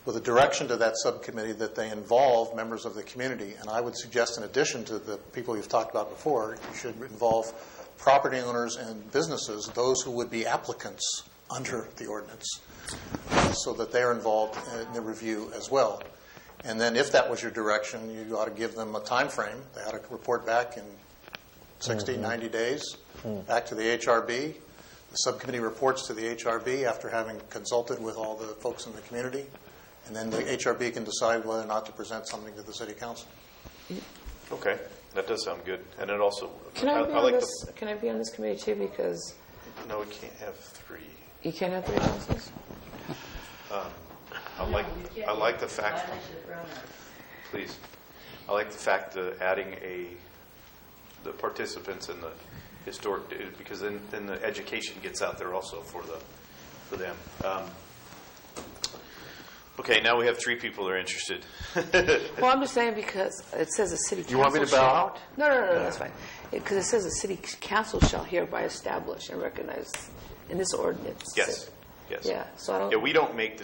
with a direction to that subcommittee that they involve members of the community. And I would suggest, in addition to the people you've talked about before, you should involve property owners and businesses, those who would be applicants under the ordinance, so that they're involved in the review as well. And then if that was your direction, you ought to give them a time frame. They ought to report back in 60, 90 days, back to the HRB. The subcommittee reports to the HRB after having consulted with all the folks in the community, and then the HRB can decide whether or not to present something to the City Council. Okay, that does sound good. And it also... Can I be on this committee too? Because... No, we can't have 3. You can't have 3 councils? I like the fact... Please. I like the fact that adding the participants in the historic, because then the education gets out there also for them. Okay, now we have 3 people that are interested. Well, I'm just saying because it says the city council. You want me to bow out? No, that's fine. Because it says the city council shall hereby establish and recognize in this ordinance. Yes. Yeah. So I don't. Yeah, we don't make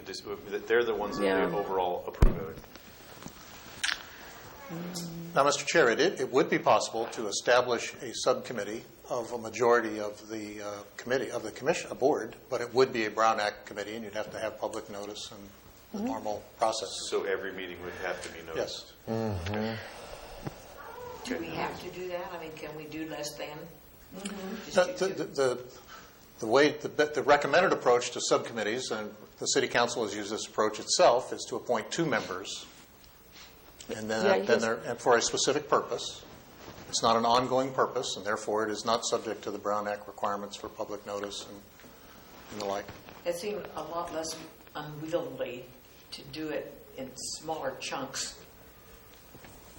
they're the ones that they overall approve of it. Now, Mr. Chair, it would be possible to establish a subcommittee of a majority of the commission, a board, but it would be a Brown Act committee, and you'd have to have public notice and the normal process. So every meeting would have to be noticed. Yes. Okay. Do we have to do that? I mean, can we do less than? The the recommended approach to subcommittees, and the City Council has used this approach itself, is to appoint 2 members, and then and for a specific purpose. It's not an ongoing purpose, and therefore it is not subject to the Brown Act requirements for public notice and the like. It seemed a lot less unwieldy to do it in smaller chunks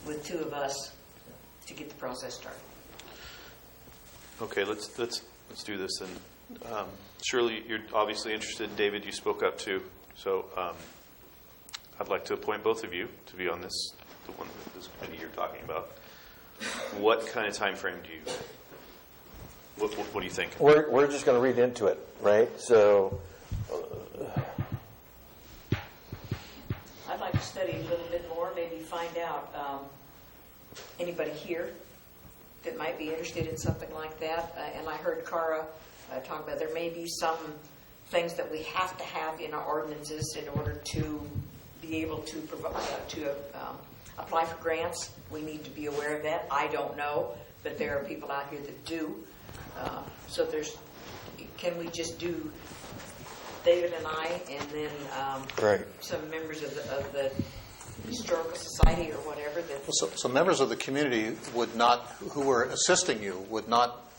with 2 of us to get the process started. Okay, let's do this then. Shirley, you're obviously interested. David, you spoke up too. So I'd like to appoint both of you to be on this committee you're talking about. What kind of time frame do you? What do you think? We're just going to read into it, right? So. I'd like to study a little bit more, maybe find out anybody here that might be interested in something like that. And I heard Cara talk about there may be some things that we have to have in our ordinances in order to be able to apply for grants. We need to be aware of that. I don't know, but there are people out here that do. So can we just do David and I, and then some members of the Historical Society or whatever? So members of the community who are assisting you would not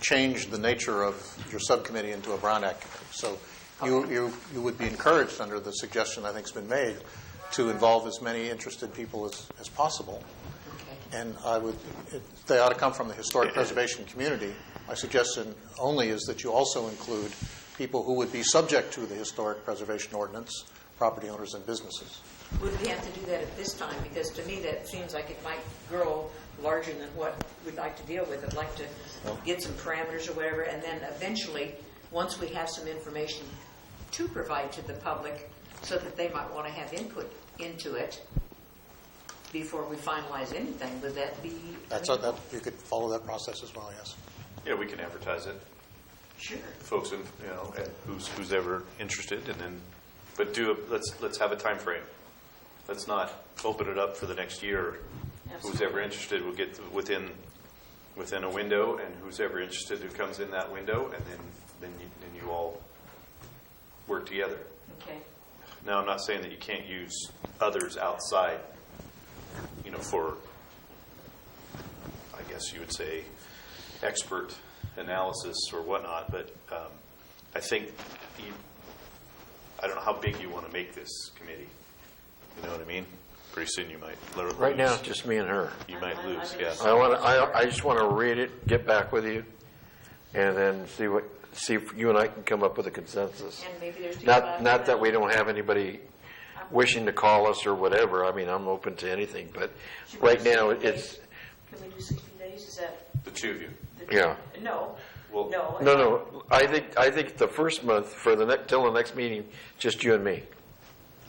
change the nature of your subcommittee into a Brown Act committee. So you would be encouraged, under the suggestion I think has been made, to involve as many interested people as possible. Okay. And they ought to come from the historic preservation community. My suggestion only is that you also include people who would be subject to the historic preservation ordinance, property owners and businesses. Would we have to do that at this time? Because to me that seems like it might grow larger than what we'd like to deal with. I'd like to get some parameters or whatever, and then eventually, once we have some information to provide to the public so that they might want to have input into it before we finalize anything, would that be... You could follow that process as well, yes. Yeah, we can advertise it. Sure. Folks, and who's ever interested, and then, but let's have a time frame. Let's not open it up for the next year. Absolutely. Who's ever interested will get within a window, and who's ever interested who comes in that window, and then you all work together. Okay. Now, I'm not saying that you can't use others outside, for, I guess you would say, expert analysis or whatnot, but I think I don't know how big you want to make this committee. You know what I mean? Pretty soon you might lose. Right now, it's just me and her. You might lose, yes. I just want to read it, get back with you, and then see if you and I can come up with a consensus. And maybe there's not that we don't have anybody wishing to call us or whatever. I mean, I'm open to anything, but right now it's. Can we do 60 days? Is that the 2 of you? Yeah. No. Well, No. I think the first month for till the next meeting, just you and me.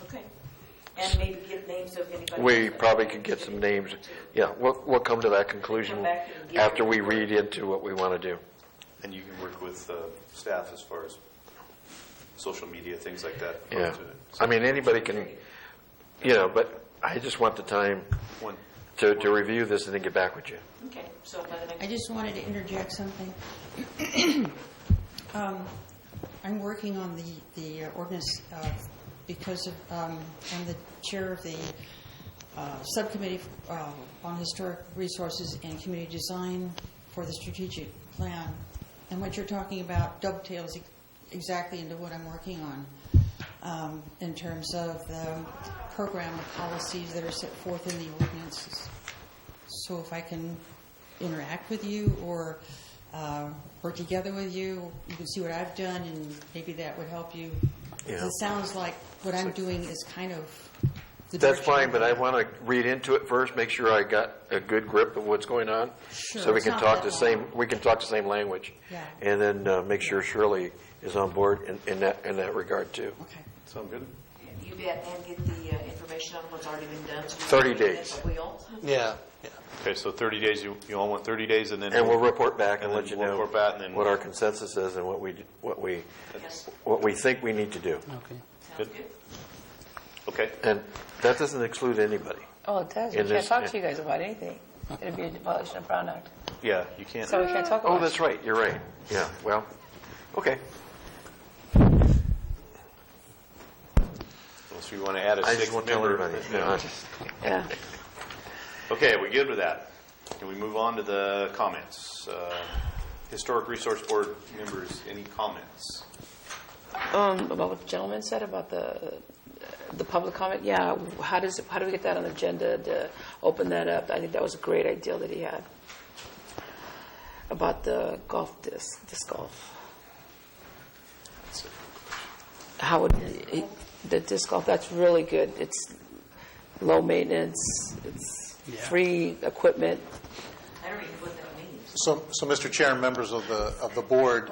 Okay. And maybe get names of anybody. We probably could get some names. Yeah, we'll come to that conclusion after we read into what we want to do. And you can work with staff as far as social media, things like that. Yeah. I mean, anybody can, but I just want the time to review this and then get back with you. Okay. So I just wanted to interject something. I'm working on the ordinance because I'm the chair of the subcommittee on historic resources and community design for the strategic plan. And what you're talking about dovetails exactly into what I'm working on in terms of the program and policies that are set forth in the ordinances. So if I can interact with you or work together with you, you can see what I've done, and maybe that would help you. Yeah. It sounds like what I'm doing is kind of the That's fine, but I want to read into it first, make sure I got a good grip of what's going on, so we can talk the same language, yeah. And then make sure Shirley is on board in that regard too. Okay, sound good. You bet, and get the information on what's already been done. So 30 days. Yeah. Okay, so 30 days. You all want 30 days, and then we'll report back and let you know what our consensus is and what we think we need to do. Okay. Good. Okay. And that doesn't exclude anybody. Oh, it does. We can't talk to you guys about anything. It'd be a violation of Brown Act. Yeah, you can't. So we can't talk about Oh, that's right. You're right. Yeah. Well, okay. Unless we want to add a I just sixth want to tell member. everybody. No. Yeah. Okay, we good with that? Can we move on to the comments? Historic Resource Board members, any comments? About what the gentleman said about the public comment. Yeah. How do we get that on the agenda to open that up? I think that was a great idea that he had about the disc golf. How would the disc golf? That's really good. It's low maintenance. It's free equipment. I don't even know what that means. So, Mr. Chair and members of the board,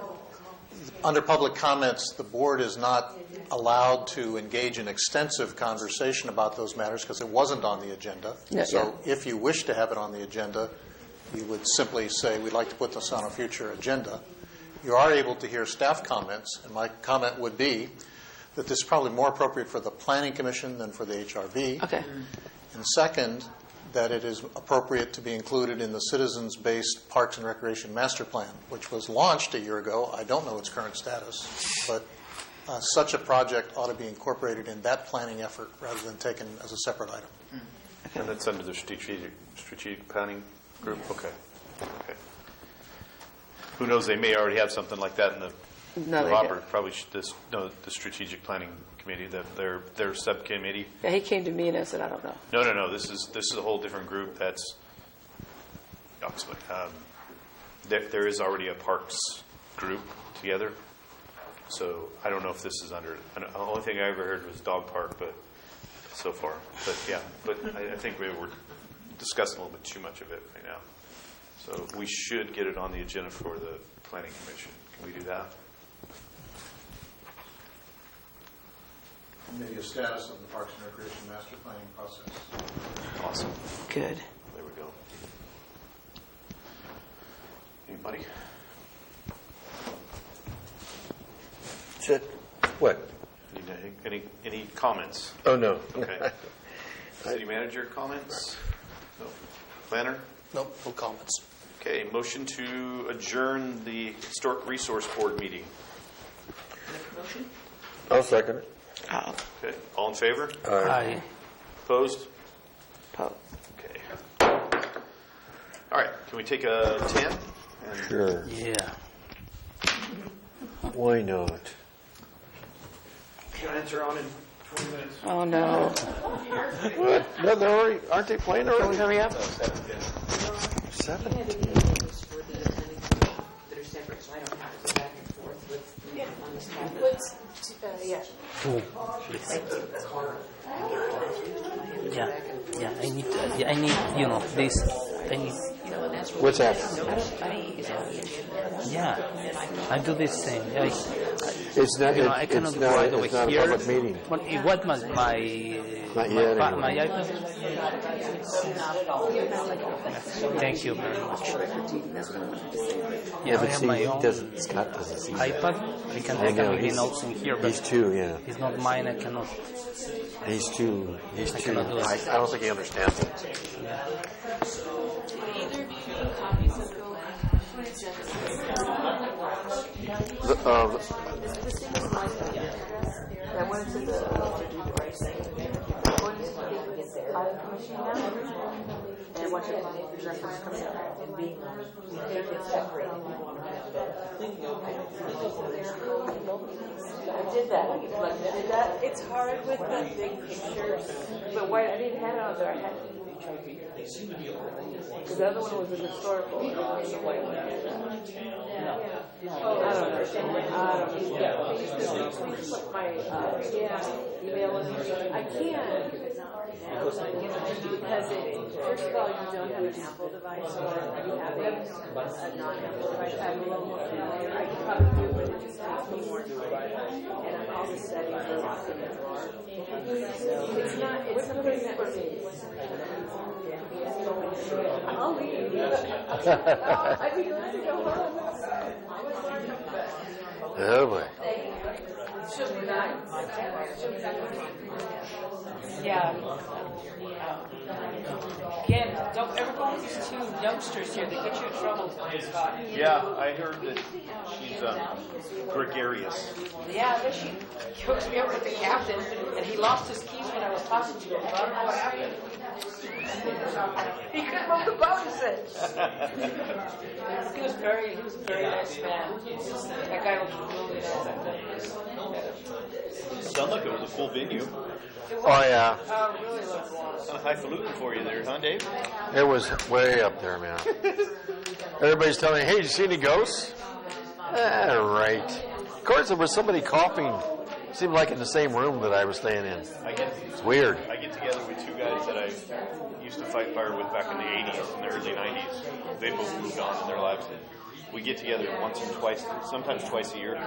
under public comments, the board is not allowed to engage in extensive conversation about those matters because it wasn't on the agenda. Yeah, so if you wish to have it on the agenda, you would simply say, we'd like to put this on a future agenda. You are able to hear staff comments, and my comment would be that this is probably more appropriate for the Planning Commission than for the HRB. Okay. And second, that it is appropriate to be included in the citizens-based Parks and Recreation Master Plan, which was launched a year ago. I don't know its current status, but such a project ought to be incorporated in that planning effort rather than taken as a separate item. And that's under the strategic planning group? Okay. Who knows, they may already have something like that in the hopper. Probably should the strategic planning committee, their subcommittee. Yeah, he came to me and I said, I don't know. No. This is a whole different group. That's I'll explain. There is already a parks group together. So I don't know if this is under. The only thing I ever heard was dog park, but so far. But yeah, I think we were discussing a little bit too much of it right now. So we should get it on the agenda for the Planning Commission. Can we do that? Maybe a status of the Parks and Recreation Master Planning process. Awesome. Good. There we go. Anybody? That's it. What? Any comments? Oh, no. Okay. City manager comments? No. Planner? Nope, no comments. Okay, motion to adjourn the Historic Resource Board meeting. Motion? I'll second it. Okay, all in favor? Aye. Opposed? Okay. All right, can we take a 10? Sure. Yeah. Why not? Giants are on in 20 minutes. Oh, no. What? No, they're already, aren't they playing Can we already? hurry up? 7? That are separate, so I don't have to go back and forth with on this tablet. Yeah, I need, this, I need, What's that? yeah, I do this thing. It's not. I cannot go right over It's not a here. public meeting. What my Not yet, my anyway. iPad? Thank you very much. Yeah, I but have see, my own Scott doesn't see iPad. I can I know, really he's- notes in here, but He's too, yeah. it's not mine. I cannot. He's too. I cannot do it. I don't think he understands it. I went to the pilot commission now, and I watched the reference coming up and being I did that. Like, I did that. It's hard with the big pictures. But why I didn't have it on there? I had because the other one was a historical. I don't understand. Please put my email in. I can. Because first of all, you don't have an Apple device, or you have a non-Apple device. I can probably do it, but it just takes me more time. And I'm all the settings are locked in the drawer. So it's something that for me. I'll leave. I'd be glad to go home. Oh, boy. Yeah. Again, don't ever call these two youngsters here that get you in trouble, Scott? Yeah, I heard that she's gregarious. Yeah, then she hooks me up with the captain, and he lost his keys when I was talking to him. I don't know what happened. He couldn't move the bonuses. He was a very nice man. That guy was really nice. Sounded like it was a full venue. Oh, yeah. Really loved one. Kind of highfalutin for you there, huh, Dave? It was way up there, man. Everybody's telling me, hey, did you see any ghosts? Right. Of course, there was somebody coughing. Seemed like in the same room that I was staying in. It's weird. I get together with two guys that I used to fight fire with back in the 80s and the early 90s. They both moved on in their lives. We get together once and twice, sometimes twice a year.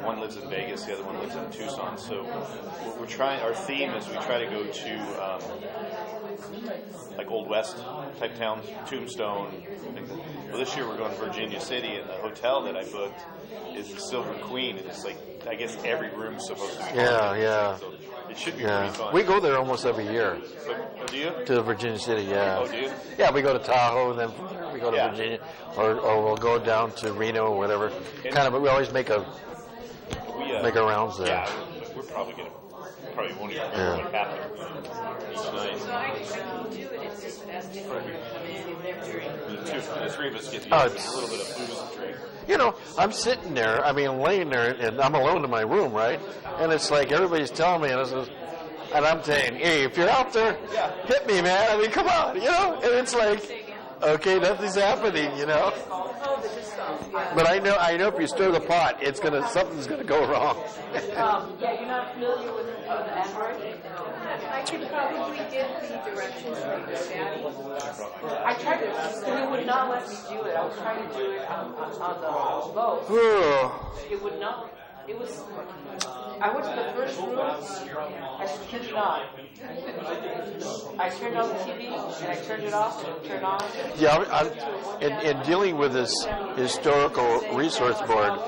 One lives in Vegas, the other one lives in Tucson. So we're trying. Our theme is we try to go to like Old West type towns, Tombstone. Well, this year we're going to Virginia City, and the hotel that I booked is the Silver Queen, and it's like I guess every room's supposed to be. Yeah. So it should be pretty fun. We go there almost every year. So, do you? To Virginia City, yeah. Oh, do you? Yeah, we go to Tahoe, and then from there we go to Virginia, or we'll go down to Reno or whatever. We always make our rounds there. Yeah, we're probably won't even remember what happened each night. So I can do it. It's just best if we're going to come in and they're drink. The three of us get together, a little bit of booze and drink. You know, I'm sitting there, laying there, and I'm alone in my room, right? And it's like everybody's telling me, and I'm saying, hey, if you're out there, hit me, man. I mean, come on, you know? And it's like, okay, nothing's happening, you know? But I know if you stir the pot, something's gonna go wrong. Yeah, you're not familiar with the Android? I could probably get the directions from the daddy. I tried to, and it would not let me do it. I was trying to do it on the boat. It would not. It was. I went to the first room. I kid you not. I turned on the TV and I turned it off and turned on. Yeah, in dealing with this historical resource board,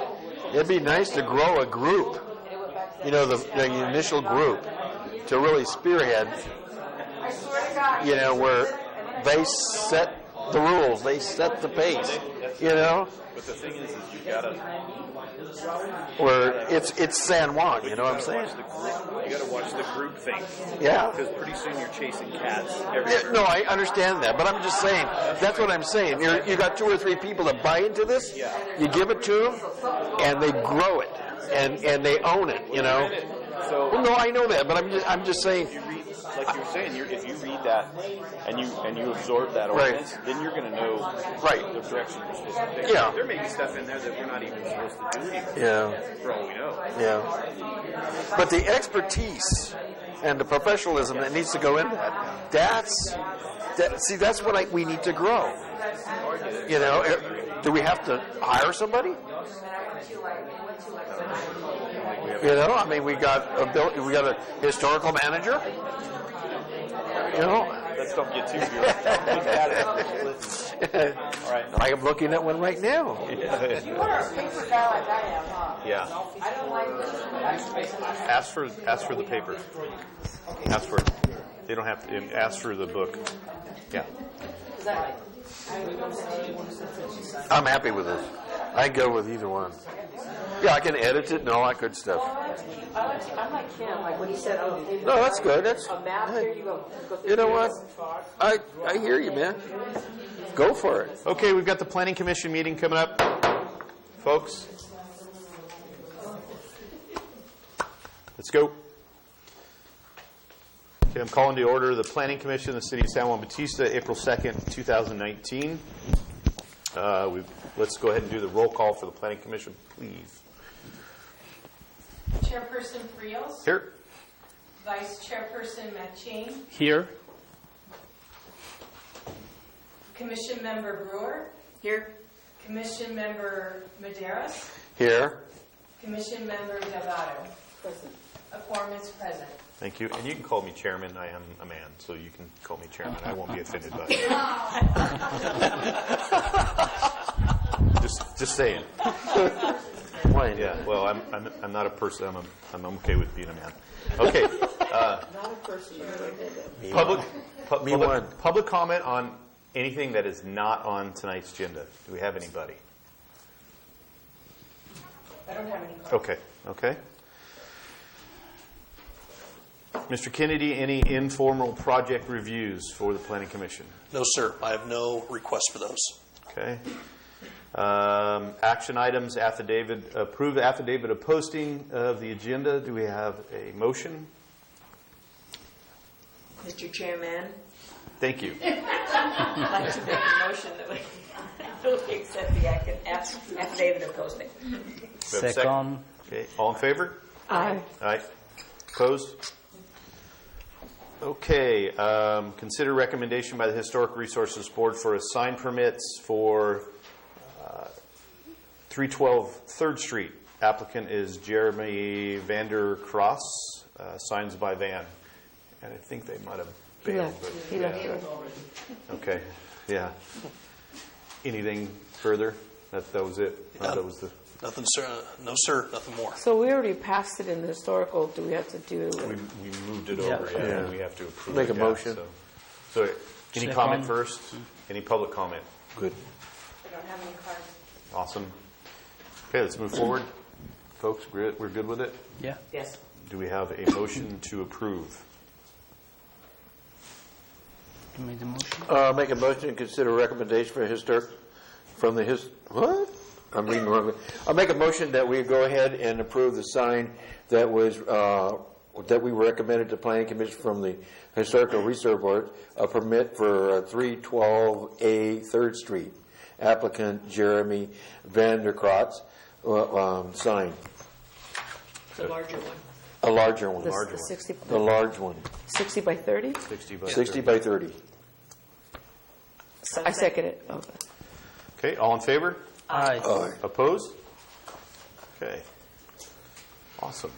it'd be nice to grow a group. You know, the initial group to really spearhead. You know, where they set the rules, they set the pace. You know. But the thing is you gotta. Where it's San Juan, you know what I'm saying? You gotta watch the group thing. Yeah. Because pretty soon you're chasing cats everywhere. Yeah, no, I understand that, but I'm just saying, that's what I'm saying. You got 2 or 3 people that buy into this, you give it to them, and they grow it, and they own it, you know? Well, no, I know that, but I'm just saying. Like you were saying, if you read that and you absorb that ordinance, then you're going to know the direction you're supposed to take. Yeah. There may be stuff in there that we're not even supposed to do anymore. Yeah. For all we know. Yeah. But the expertise and the professionalism that needs to go in that's what we need to grow. You know, do we have to hire somebody? You know, I mean, we got a historical manager. You know, let's don't get too good. All right, I am looking at one right now. You are a paper guy like I am, huh? Yeah. I don't like this. Ask for the paper. Ask for it. They don't have to ask for the book. Yeah. I'm happy with this. I go with either one. Yeah, I can edit it and all that good stuff. I'm like him. Like when he said, no, that's good. That's a map. Here you go. You know what? I hear you, man. Go for it. Okay, we've got the Planning Commission meeting coming up, folks. Let's go. Okay, I'm calling to order the Planning Commission of the City of San Juan Bautista, April 2nd, 2019. Let's go ahead and do the roll call for the Planning Commission, please. Chairperson Frios. Here. Vice Chairperson Machine. Here. Commission Member Brewer. Here. Commission Member Medeiros. Here. Commission Member Delgado. Present. A quorum is present. Thank you. And you can call me chairman. I am a man, so you can call me chairman. I won't be offended by it. Just saying. Why? Yeah. Well, I'm not a person. I'm okay with being a man. Okay. Not a person. Public comment on anything that is not on tonight's agenda. Do we have anybody? I don't have any cards. Okay. Mr. Kennedy, any informal project reviews for the Planning Commission? No, sir. I have no request for those. Okay. Action items, approve the affidavit of posting of the agenda. Do we have a motion? Mr. Chairman, Thank you. I'd like to make a motion that we accept the affidavit of posting. We have a second. Okay. All in favor? Aye. Aye. Opposed? Okay. Consider recommendation by the Historic Resources Board for a sign permits for 312 3rd Street. Applicant is Jeremy Vander Cross. Signs by Van. And I think they might have bailed. He left. Okay. Yeah. Anything further? That was it. Yeah. That was the. Nothing, sir. No, sir. Nothing more. So we already passed it in the historical. Do we have to do? We moved it over. Yeah. We have to approve. Make it, a motion. So any comment first? Any public comment? Good. I don't have any cards. Awesome. Okay, let's move forward. Folks, we're good with it? Yeah. Yes. Do we have a motion to approve? You made the motion. Make a motion to consider recommendation for historic from the what? I'm reading wrong. I'll make a motion that we go ahead and approve the sign that was that we recommended to Planning Commission from the Historical Research Board, a permit for 312A 3rd Street. Applicant Jeremy Vanderkrotz, sign. The larger one. A larger one. The 60. The large one. 60 by 30. 60 by 30. I second it. Okay. Okay, all in favor? Aye. Aye. Opposed? Okay. Awesome.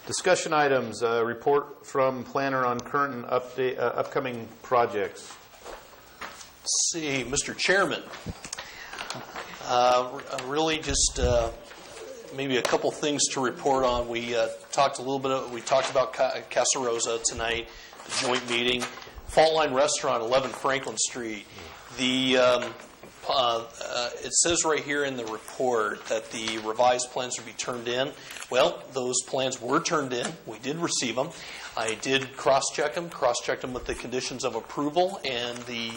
Discussion items, report from planner on current and upcoming projects. Let's see, Mr. Chairman. Really just maybe a couple things to report on. We talked about Casa Rosa tonight, the joint meeting. Fault Line Restaurant, 11 Franklin Street. It says right here in the report that the revised plans would be turned in. Well, those plans were turned in. We did receive them. I did cross-checked them with the conditions of approval and the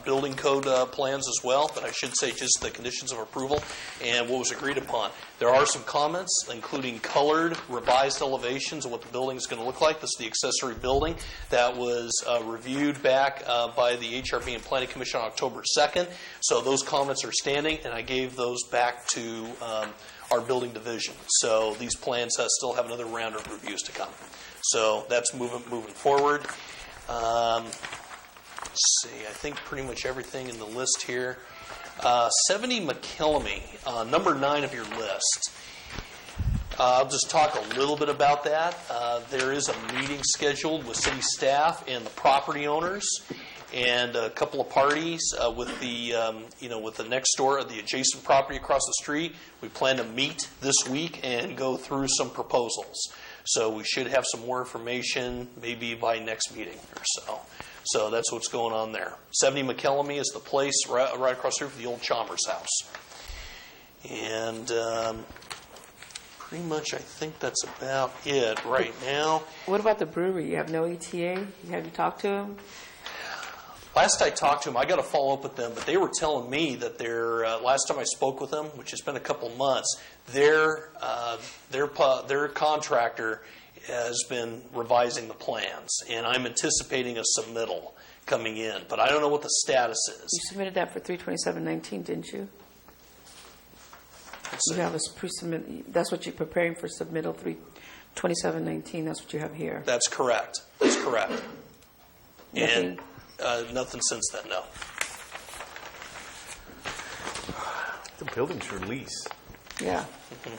building code plans as well, but I should say just the conditions of approval and what was agreed upon. There are some comments, including colored, revised elevations of what the building is going to look like. This is the accessory building that was reviewed back by the HRB and Planning Commission on October 2nd. So those comments are standing, and I gave those back to our building division. So these plans still have another round of reviews to come. So that's moving forward. Let's see, I think pretty much everything in the list here. 70 McKillamy, number 9 of your list. I'll just talk a little bit about that. There is a meeting scheduled with city staff and the property owners and a couple of parties with the next door, the adjacent property across the street. We plan to meet this week and go through some proposals. So we should have some more information maybe by next meeting or so. So that's what's going on there. 70 McKillamy is the place right across the street from the old Chalmers house. And pretty much I think that's about it right now. What about the brewery? You have no ETA? Have you talked to them? Last I talked to them, I got to follow up with them, but they were telling me that last time I spoke with them, which has been a couple months, their contractor has been revising the plans, and I'm anticipating a submittal coming in, but I don't know what the status is. You submitted that for 3/27/19, didn't you? You have a pre-submit. That's what you're preparing for submittal 3/27/19. That's what you have here. That's correct. Nothing. And nothing since then, no. The building's for lease. Yeah. Okay.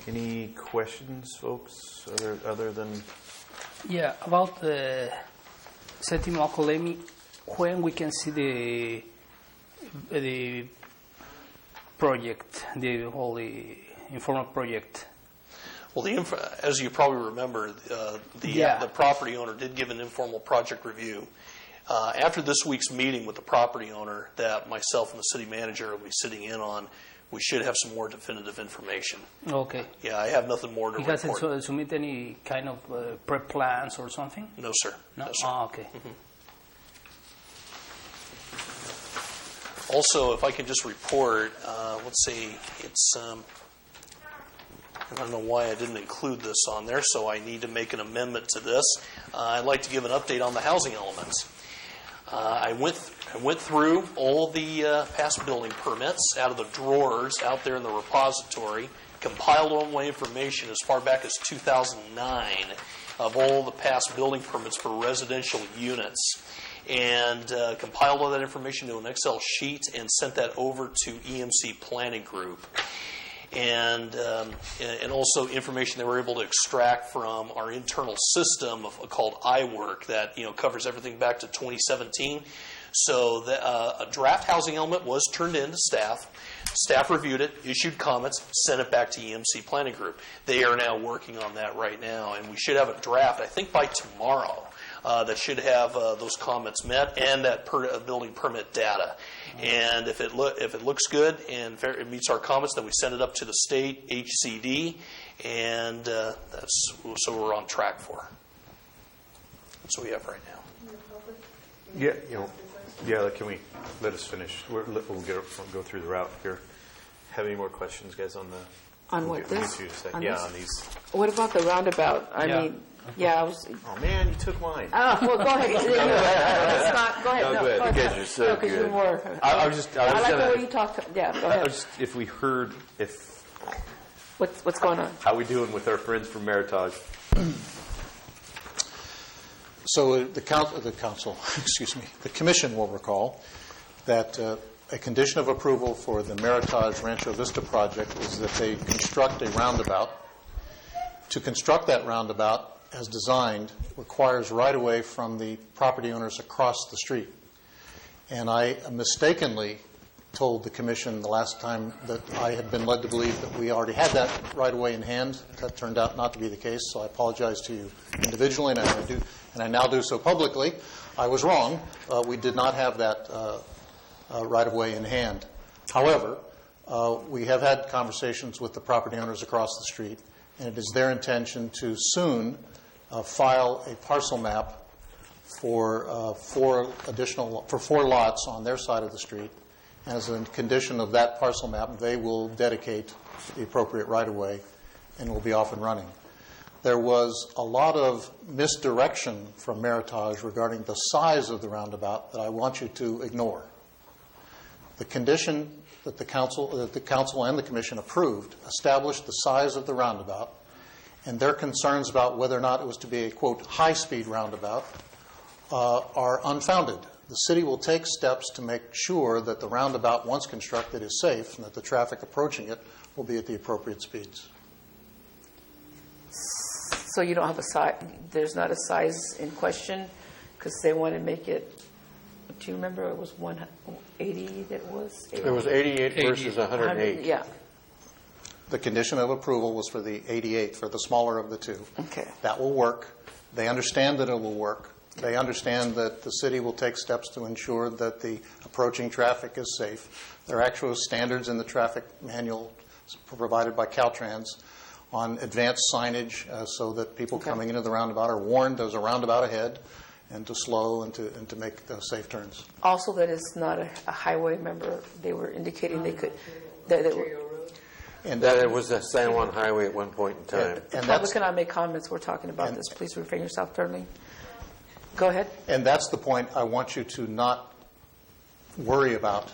Any questions, folks, other than? Yeah, about the Sétimo Acolemi, when we can see the project, the whole informal project? Well, as you probably remember, the property owner did give an informal project review. After this week's meeting with the property owner that myself and the city manager will be sitting in on, we should have some more definitive information. Okay. Yeah, I have nothing more to report. He hasn't submit any kind of prep plans or something? No, sir. No, sir. Okay. Also, if I can just report, let's see, it's, I don't know why I didn't include this on there, so I need to make an amendment to this. I'd like to give an update on the housing elements. I went through all the past building permits out of the drawers out there in the repository, compiled all my information as far back as 2009 of all the past building permits for residential units, and compiled all that information to an Excel sheet and sent that over to EMC Planning Group. And also information they were able to extract from our internal system called iWork that covers everything back to 2017. So a draft housing element was turned in to staff. Staff reviewed it, issued comments, sent it back to EMC Planning Group. They are now working on that right now, and we should have a draft, I think, by tomorrow. That should have those comments met and that building permit data. And if it looks good and it meets our comments, then we send it up to the state HCD, and that's so we're on track for. That's what we have right now. Yeah. Can we let us finish? We'll go through the route here. Have any more questions, guys, on the? On what, this? On these. What about the roundabout? I mean. Yeah, I was. Oh man, you took mine. Oh, well, go ahead. Go ahead. No, go ahead. Because you're so good. You're more. I was like the way you talk. Yeah, go ahead. If we heard, what's going on? How we doing with our friends from Meritage? So the commission will recall that a condition of approval for the Meritage Rancho Vista project is that they construct a roundabout. To construct that roundabout, as designed, requires right-of-way from the property owners across the street. And I mistakenly told the commission the last time that I had been led to believe that we already had that right-of-way in hand. That turned out not to be the case, so I apologize to you individually, and I now do so publicly. I was wrong. We did not have that right-of-way in hand. However, we have had conversations with the property owners across the street, and it is their intention to soon file a parcel map for 4 lots on their side of the street. And as a condition of that parcel map, they will dedicate the appropriate right-of-way and will be off and running. There was a lot of misdirection from Meritage regarding the size of the roundabout that I want you to ignore. The condition that the council and the commission approved established the size of the roundabout, and their concerns about whether or not it was to be a, quote, high-speed roundabout are unfounded. The city will take steps to make sure that the roundabout, once constructed, is safe and that the traffic approaching it will be at the appropriate speeds. So you don't have a size, there's not a size in question because they want to make it, do you remember it was 180 that was? It was 88 versus 108. Yeah. The condition of approval was for the 88, for the smaller of the two. Okay. That will work. They understand that it will work. They understand that the city will take steps to ensure that the approaching traffic is safe. There are actual standards in the traffic manual provided by Caltrans on advanced signage so that people coming into the roundabout are warned there's a roundabout ahead and to slow and to make the safe turns. Also, that it's not a highway. Remember, they were indicating they could. And that it was a San Juan Highway at one point in time. And public cannot make comments. We're talking about this. Please refrain yourself, Darlene. Go ahead. And that's the point I want you to not worry about.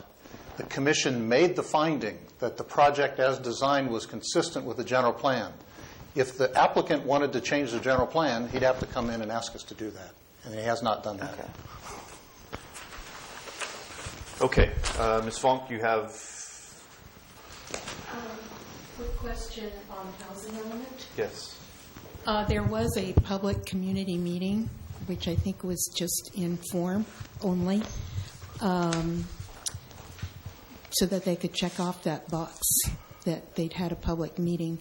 The commission made the finding that the project as designed was consistent with the general plan. If the applicant wanted to change the general plan, he'd have to come in and ask us to do that. And he has not done that. Okay. Ms. Funk, you have... Quick question on housing element. Yes. There was a public community meeting, which I think was just in form only. so that they could check off that box that they'd had a public meeting.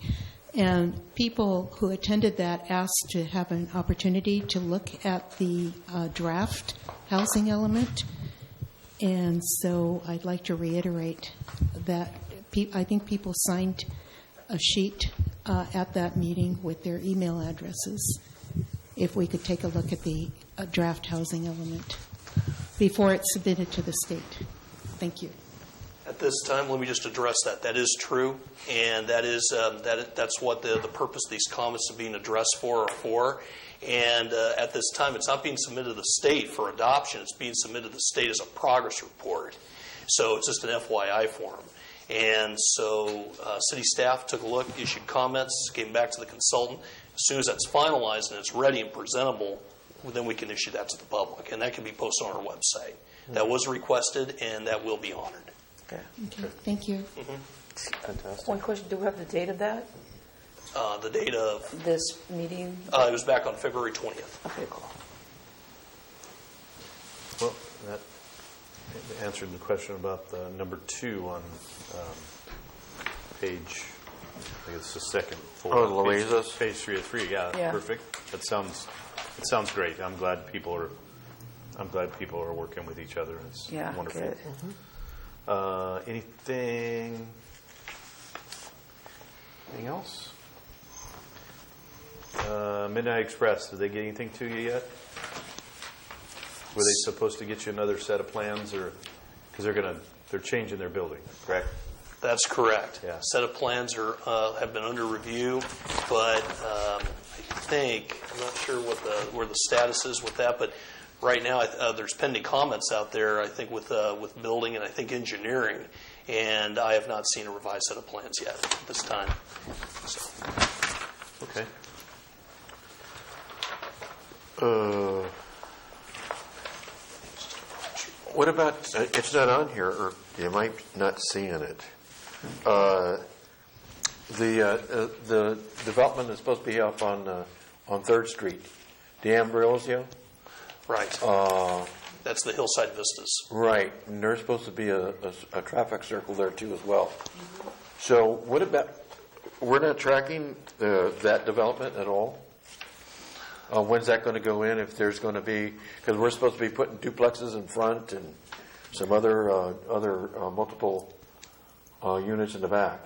And people who attended that asked to have an opportunity to look at the draft housing element. And so I'd like to reiterate that I think people signed a sheet at that meeting with their email addresses. If we could take a look at the draft housing element before it's submitted to the state. Thank you. At this time, let me just address that. That is true, and that's what the purpose of these comments are being addressed for. And at this time, it's not being submitted to the state for adoption. It's being submitted to the state as a progress report. So it's just an FYI form. And so city staff took a look, issued comments, came back to the consultant. As soon as that's finalized and it's ready and presentable, then we can issue that to the public. And that can be posted on our website. That was requested, and that will be honored. Okay. Thank you. Fantastic. One question, do we have the date of that? The date of? This meeting? It was back on February 20th. Okay, cool. Well, that answered the question about the number 2 on page, I think it's the second folder. Oh, Louisa's? Page 3 of 3, yeah. Perfect. It sounds great. I'm glad people are working with each other. It's wonderful. Good. Anything else? Midnight Express, did they get anything to you yet? Were they supposed to get you another set of plans, or because they're changing their building, correct? That's correct. Yeah. Set of plans have been under review, but I think I'm not sure where the status is with that, but right now there's pending comments out there. I think with building and I think engineering, and I have not seen a revised set of plans yet at this time. So. Okay. What about, it's not on here, or you might not see in it. The development is supposed to be up on 3rd Street, D'Ambrosio. Right. That's the Hillside Vistas. Right, and there's supposed to be a traffic circle there too as well. So what about, we're not tracking that development at all? When's that going to go in, if there's going to be, because we're supposed to be putting duplexes in front and some other multiple units in the back.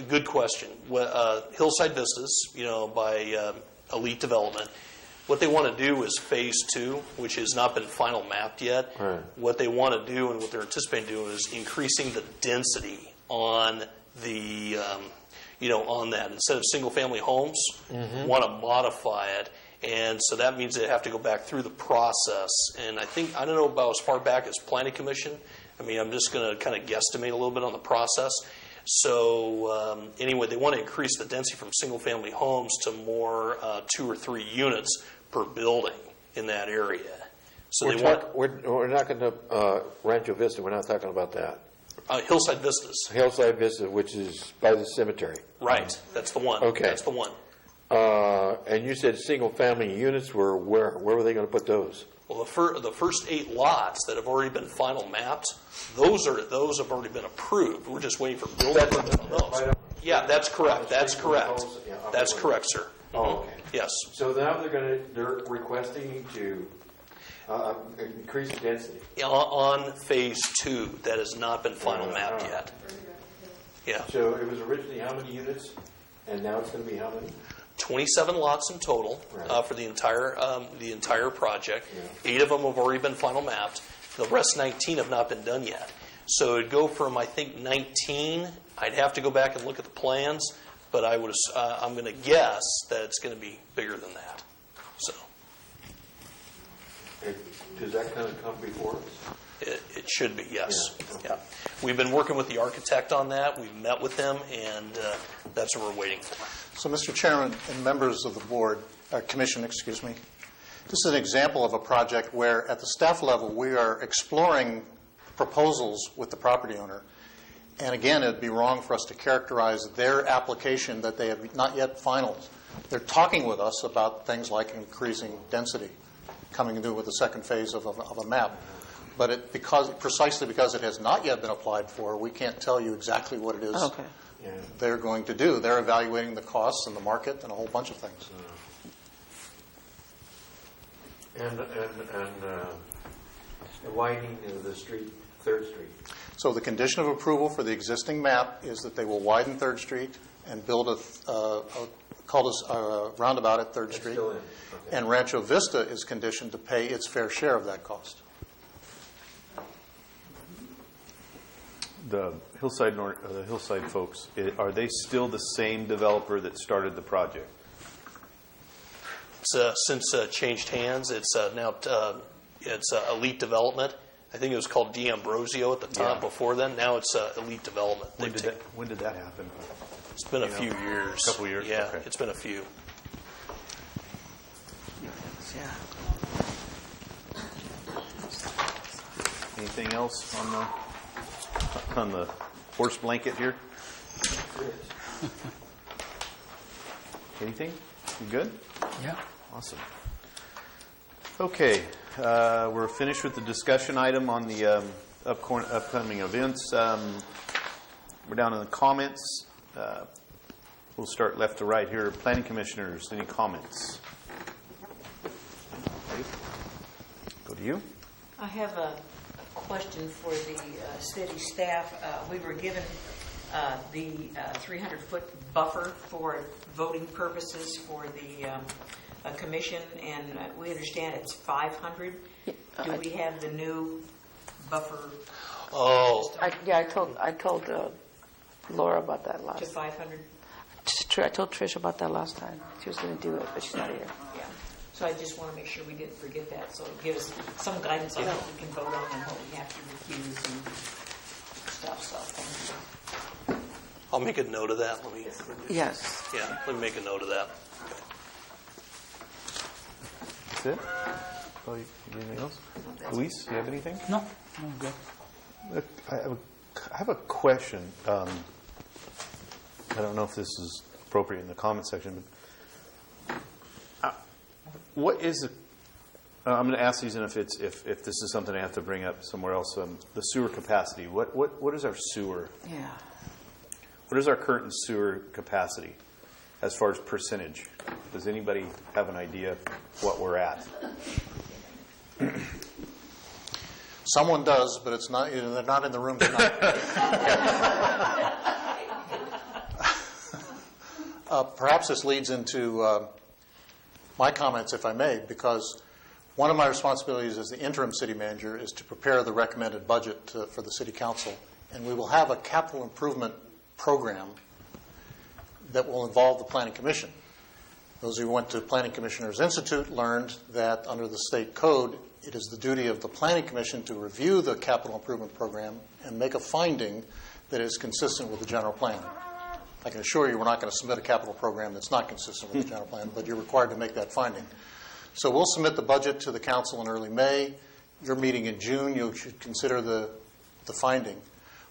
Good question. Hillside Vistas, by Elite Development, what they want to do is phase 2, which has not been final mapped yet. Right. What they want to do and what they're anticipating doing is increasing the density on the on that. Instead of single-family homes, want to modify it. And so that means they have to go back through the process. And I don't know about as far back as Planning Commission. I mean, I'm just going to kind of guesstimate a little bit on the process. So anyway, they want to increase the density from single-family homes to more 2 or 3 units per building in that area. So we're not going to Rancho Vista. We're not talking about that. Hillside Vistas. Hillside Vista, which is by the cemetery. Right. That's the one. Okay. That's the one. And you said single-family units were where? Where were they going to put those? Well, the first 8 lots that have already been final mapped, those have already been approved. We're just waiting for building permit on those. Yeah, that's correct. That's correct. That's correct, sir. Oh, okay. Yes. So now they're requesting to increase the density. Yeah, on phase 2, that has not been final mapped yet. Yeah. So it was originally how many units, and now it's going to be how many? 27 lots in total for the entire project. Yeah. 8 of them have already been final mapped. The rest 19 have not been done yet. So it'd go from, I think, 19. I'd have to go back and look at the plans, but I'm going to guess that it's going to be bigger than that. So. Does that kind of come before us? It should be, yes. Yeah. Okay. Yeah. We've been working with the architect on that. We've met with him, and that's what we're waiting for. So, Mr. Chairman and members of the board, commission, this is an example of a project where, at the staff level, we are exploring proposals with the property owner. And again, it would be wrong for us to characterize their application that they have not yet finalized. They're talking with us about things like increasing density, coming through with the second phase of a map. But precisely because it has not yet been applied for, we can't tell you exactly what it is they're going to do. They're evaluating the costs and the market and a whole bunch of things. And the widening of the street, 3rd Street. So the condition of approval for the existing map is that they will widen 3rd Street and build a roundabout at 3rd Street. Still in. Okay. And Rancho Vista is conditioned to pay its fair share of that cost. The Hillside folks, are they still the same developer that started the project? Since changed hands, it's now it's Elite Development. I think it was called D'Ambrosio at the time before then. Now it's Elite Development. When did that happen? It's been a few years. A couple years? Yeah, Okay. It's been a few. Anything else on the horse blanket here? Anything? You good? Yeah. Awesome. Okay, we're finished with the discussion item on the upcoming events. We're down in the comments. We'll start left to right here. Planning commissioners, any comments? Go to you. I have a question for the city staff. We were given the 300-foot buffer for voting purposes for the commission, and we understand it's 500. Do we have the new buffer? Oh, I told Laura about that last. To 500. I told Trish about that last time. She was going to do it, but she's not here. Yeah. So I just want to make sure we didn't forget that. So it gives some guidance on what we can vote on and what we have to recuse and stuff. So thank you. I'll make a note of that. Yes. Yeah, let me make a note of that. That's it? Oh, anything else? Luis, do you have anything? No, I'm good. Look, I have a question. I don't know if this is appropriate in the comment section, but what is I'm going to ask these, and if this is something I have to bring up somewhere else, the sewer capacity. What is our sewer? Yeah. What is our current sewer capacity as far as percentage? Does anybody have an idea of what we're at? Someone does, but it's not. They're not in the room tonight. Perhaps this leads into my comments, if I may, because one of my responsibilities as the interim city manager is to prepare the recommended budget for the city council, and we will have a capital improvement program that will involve the Planning Commission. Those who went to Planning Commissioners Institute learned that under the state code, it is the duty of the Planning Commission to review the capital improvement program and make a finding that is consistent with the general plan. I can assure you we're not going to submit a capital program that's not consistent with the general plan, but you're required to make that finding. So we'll submit the budget to the council in early May. Your meeting in June, you should consider the finding.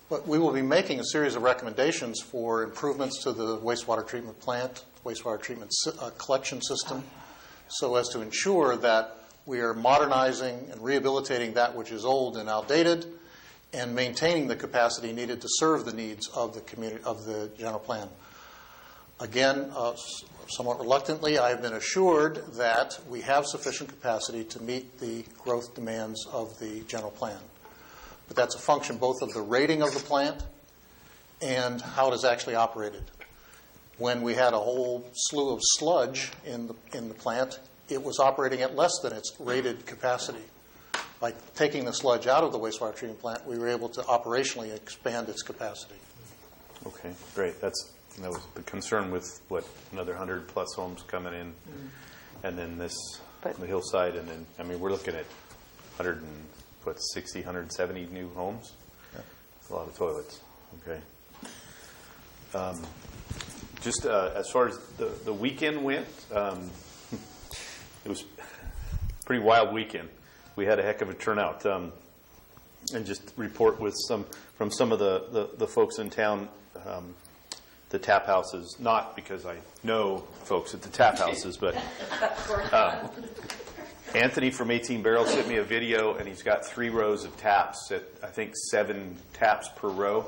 But we will be making a series of recommendations for improvements to the wastewater treatment plant, wastewater treatment collection system, so as to ensure that we are modernizing and rehabilitating that which is old and outdated, and maintaining the capacity needed to serve the needs of the community, of the general plan. Again, somewhat reluctantly, I have been assured that we have sufficient capacity to meet the growth demands of the general plan. But that's a function both of the rating of the plant and how it is actually operated. When we had a whole slew of sludge in the plant, it was operating at less than its rated capacity. By taking the sludge out of the wastewater treatment plant, we were able to operationally expand its capacity. Okay, great. That was the concern with another 100 plus homes coming in, and then the hillside, and then we're looking at 160, 170 new homes. Yeah. That's a lot of toilets. Okay. Just as far as the weekend went, it was a pretty wild weekend. We had a heck of a turnout, and just report from some of the folks in town, the tap houses. Not because I know folks at the tap houses, but Anthony from 18 Barrels sent me a video, and he's got 3 rows of taps at, I think, 7 taps per row.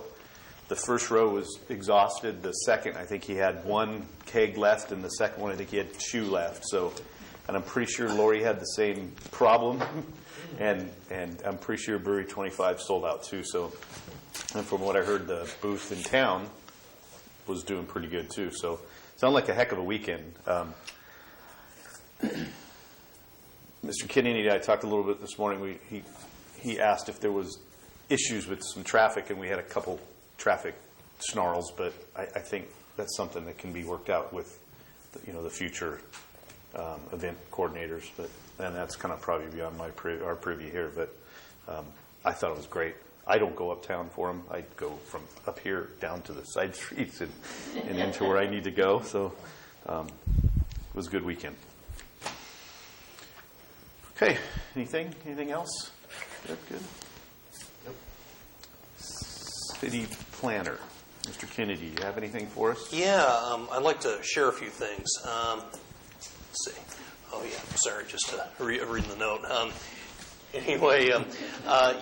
The first row was exhausted. The second, I think he had 1 keg left, and the second one, I think he had 2 left. So, and I'm pretty sure Lori had the same problem, and I'm pretty sure Brewery 25 sold out too. So, and from what I heard, the booth in town was doing pretty good too. So, sounded like a heck of a weekend. Mr. Kennedy and I talked a little bit this morning. He asked if there was issues with some traffic, and we had a couple traffic snarls, but I think that's something that can be worked out with the future event coordinators. And that's kind of probably beyond our privy here. But I thought it was great. I don't go uptown for them. I go from up here down to the side streets and into where I need to go. So it was a good weekend. Okay, anything else? Good. Yep. City planner, Mr. Kennedy, you have anything for us? Yeah, I'd like to share a few things. Let's see. Oh yeah, sorry, just reading the note. Anyway, I'd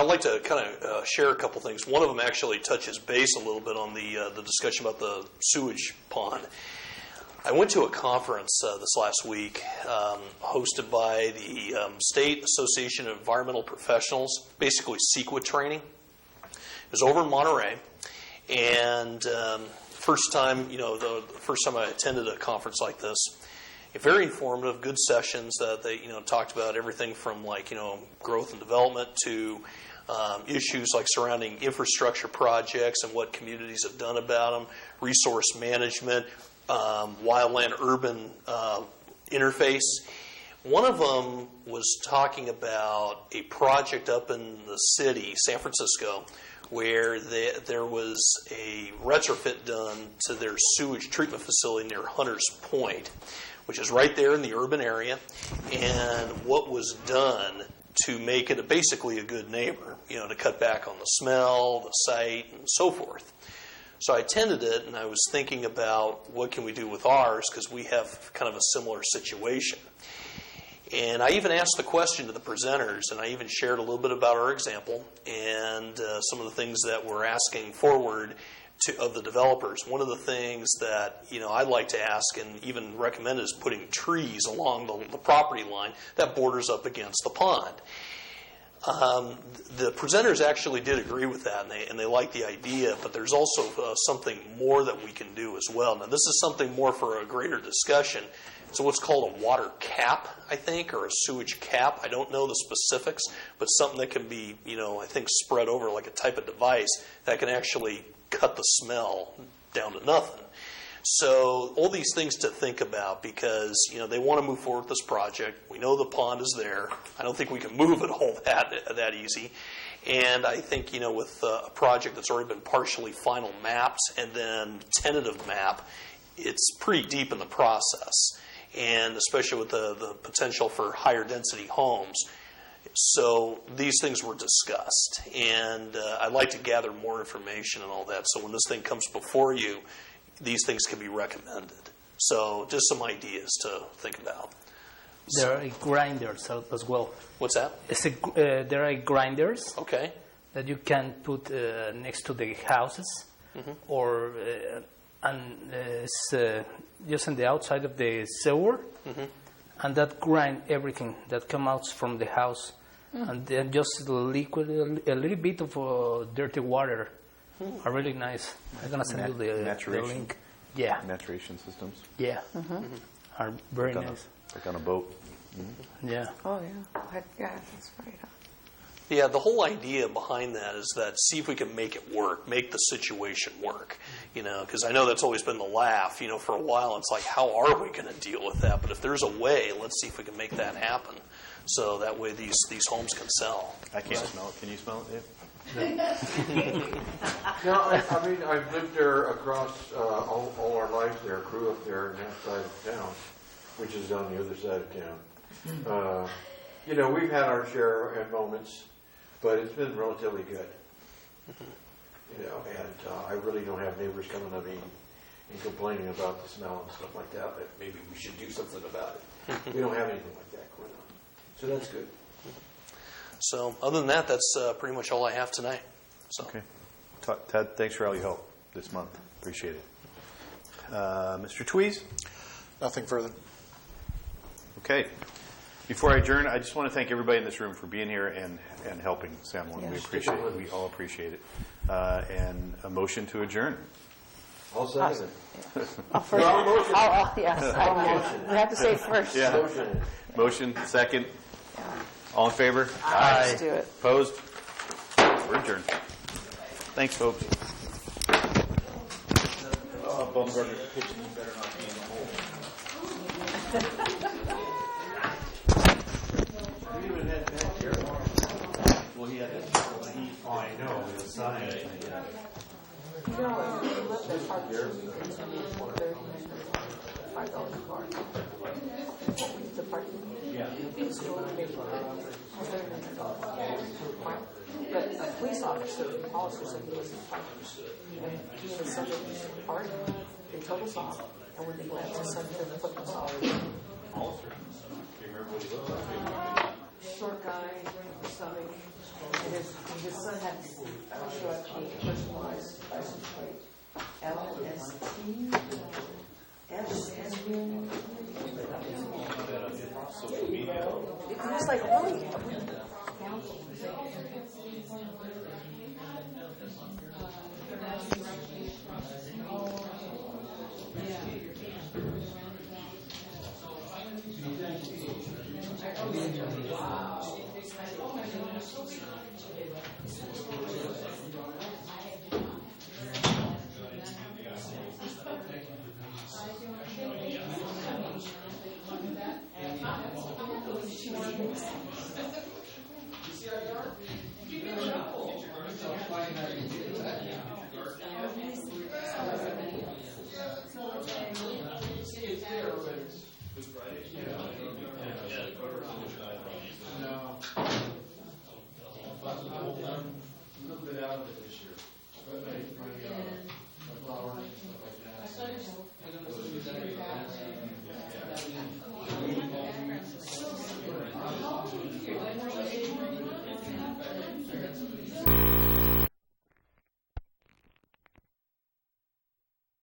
like to kind of share a couple things. One of them actually touches base a little bit on the discussion about the sewage pond. I went to a conference this last week hosted by the State Association of Environmental Professionals, basically CEQA training. It was over in Monterey, and the first time I attended a conference like this, very informative, good sessions. They talked about everything from growth and development to issues like surrounding infrastructure projects and what communities have done about them, resource management, wildland-urban interface. One of them was talking about a project up in the city, San Francisco, where there was a retrofit done to their sewage treatment facility near Hunters Point, which is right there in the urban area, and what was done to make it basically a good neighbor, to cut back on the smell, the site, and so forth. So I attended it, and I was thinking about what can we do with ours, because we have kind of a similar situation. And I even asked the question to the presenters, and I even shared a little bit about our example and some of the things that we're asking forward of the developers. One of the things that I'd like to ask and even recommend is putting trees along the property line that borders up against the pond. The presenters actually did agree with that, and they like the idea, but there's also something more that we can do as well. Now, this is something more for a greater discussion. It's what's called a water cap, I think, or a sewage cap. I don't know the specifics, but something that can be, I think, spread over like a type of device that can actually cut the smell down to nothing. So all these things to think about, because they want to move forward with this project. We know the pond is there. I don't think we can move it all that easy. And I think with a project that's already been partially final mapped and then tentative map, it's pretty deep in the process, and especially with the potential for higher density homes. So these things were discussed, and I'd like to gather more information and all that. So when this thing comes before you, these things can be recommended. So just some ideas to think about. There are grinders as well. What's that? There are grinders. Okay. That you can put next to the houses, or it's just on the outside of the sewer, and that grind everything that comes out from the house, and then just liquid, a little bit of dirty water. Are really nice. I'm gonna send you the link. Yeah. Maturation systems. Yeah. Are very nice. Like on a boat. Yeah. Oh yeah. Yeah, that's right. Yeah, the whole idea behind that is that see if we can make it work, make the situation work. Because I know that's always been the laugh. For a while, it's like, how are we going to deal with that? But if there's a way, let's see if we can make that happen. So that way these homes can sell. I can't smell it. Can you smell it, Dave? No, I mean, I've lived there across all our lives there, grew up there on that side of town, which is on the other side of town. We've had our share of moments, but it's been relatively good. And I really don't have neighbors coming to me and complaining about the smell and stuff like that, but maybe we should do something about it. We don't have anything like that going on. So that's good. So other than that, that's pretty much all I have tonight. So. Okay. Ted, thanks for all your help this month. Appreciate it. Mr. Tweez? Nothing further. Okay. Before I adjourn, I just want to thank everybody in this room for being here and helping Sam. We appreciate it. We all appreciate it. And a motion to adjourn. I'll second it. Yes. We have to say first. Yeah. Motion, second. All in favor? Aye. Let's do it. Opposed? We're adjourned. Thanks, folks. Baumgartner's kitchen better not be in the hole. We even had back here. Well, he had that. Oh, I know. The sign. You know, if you left that park there, $5 car. The parking. Yeah. But a police officer also said he wasn't parking. And he and his son didn't park. They told us off. And when they left, his son couldn't put us off. Short guy, stomach. And his son had a personalized license plate. LST. It was like really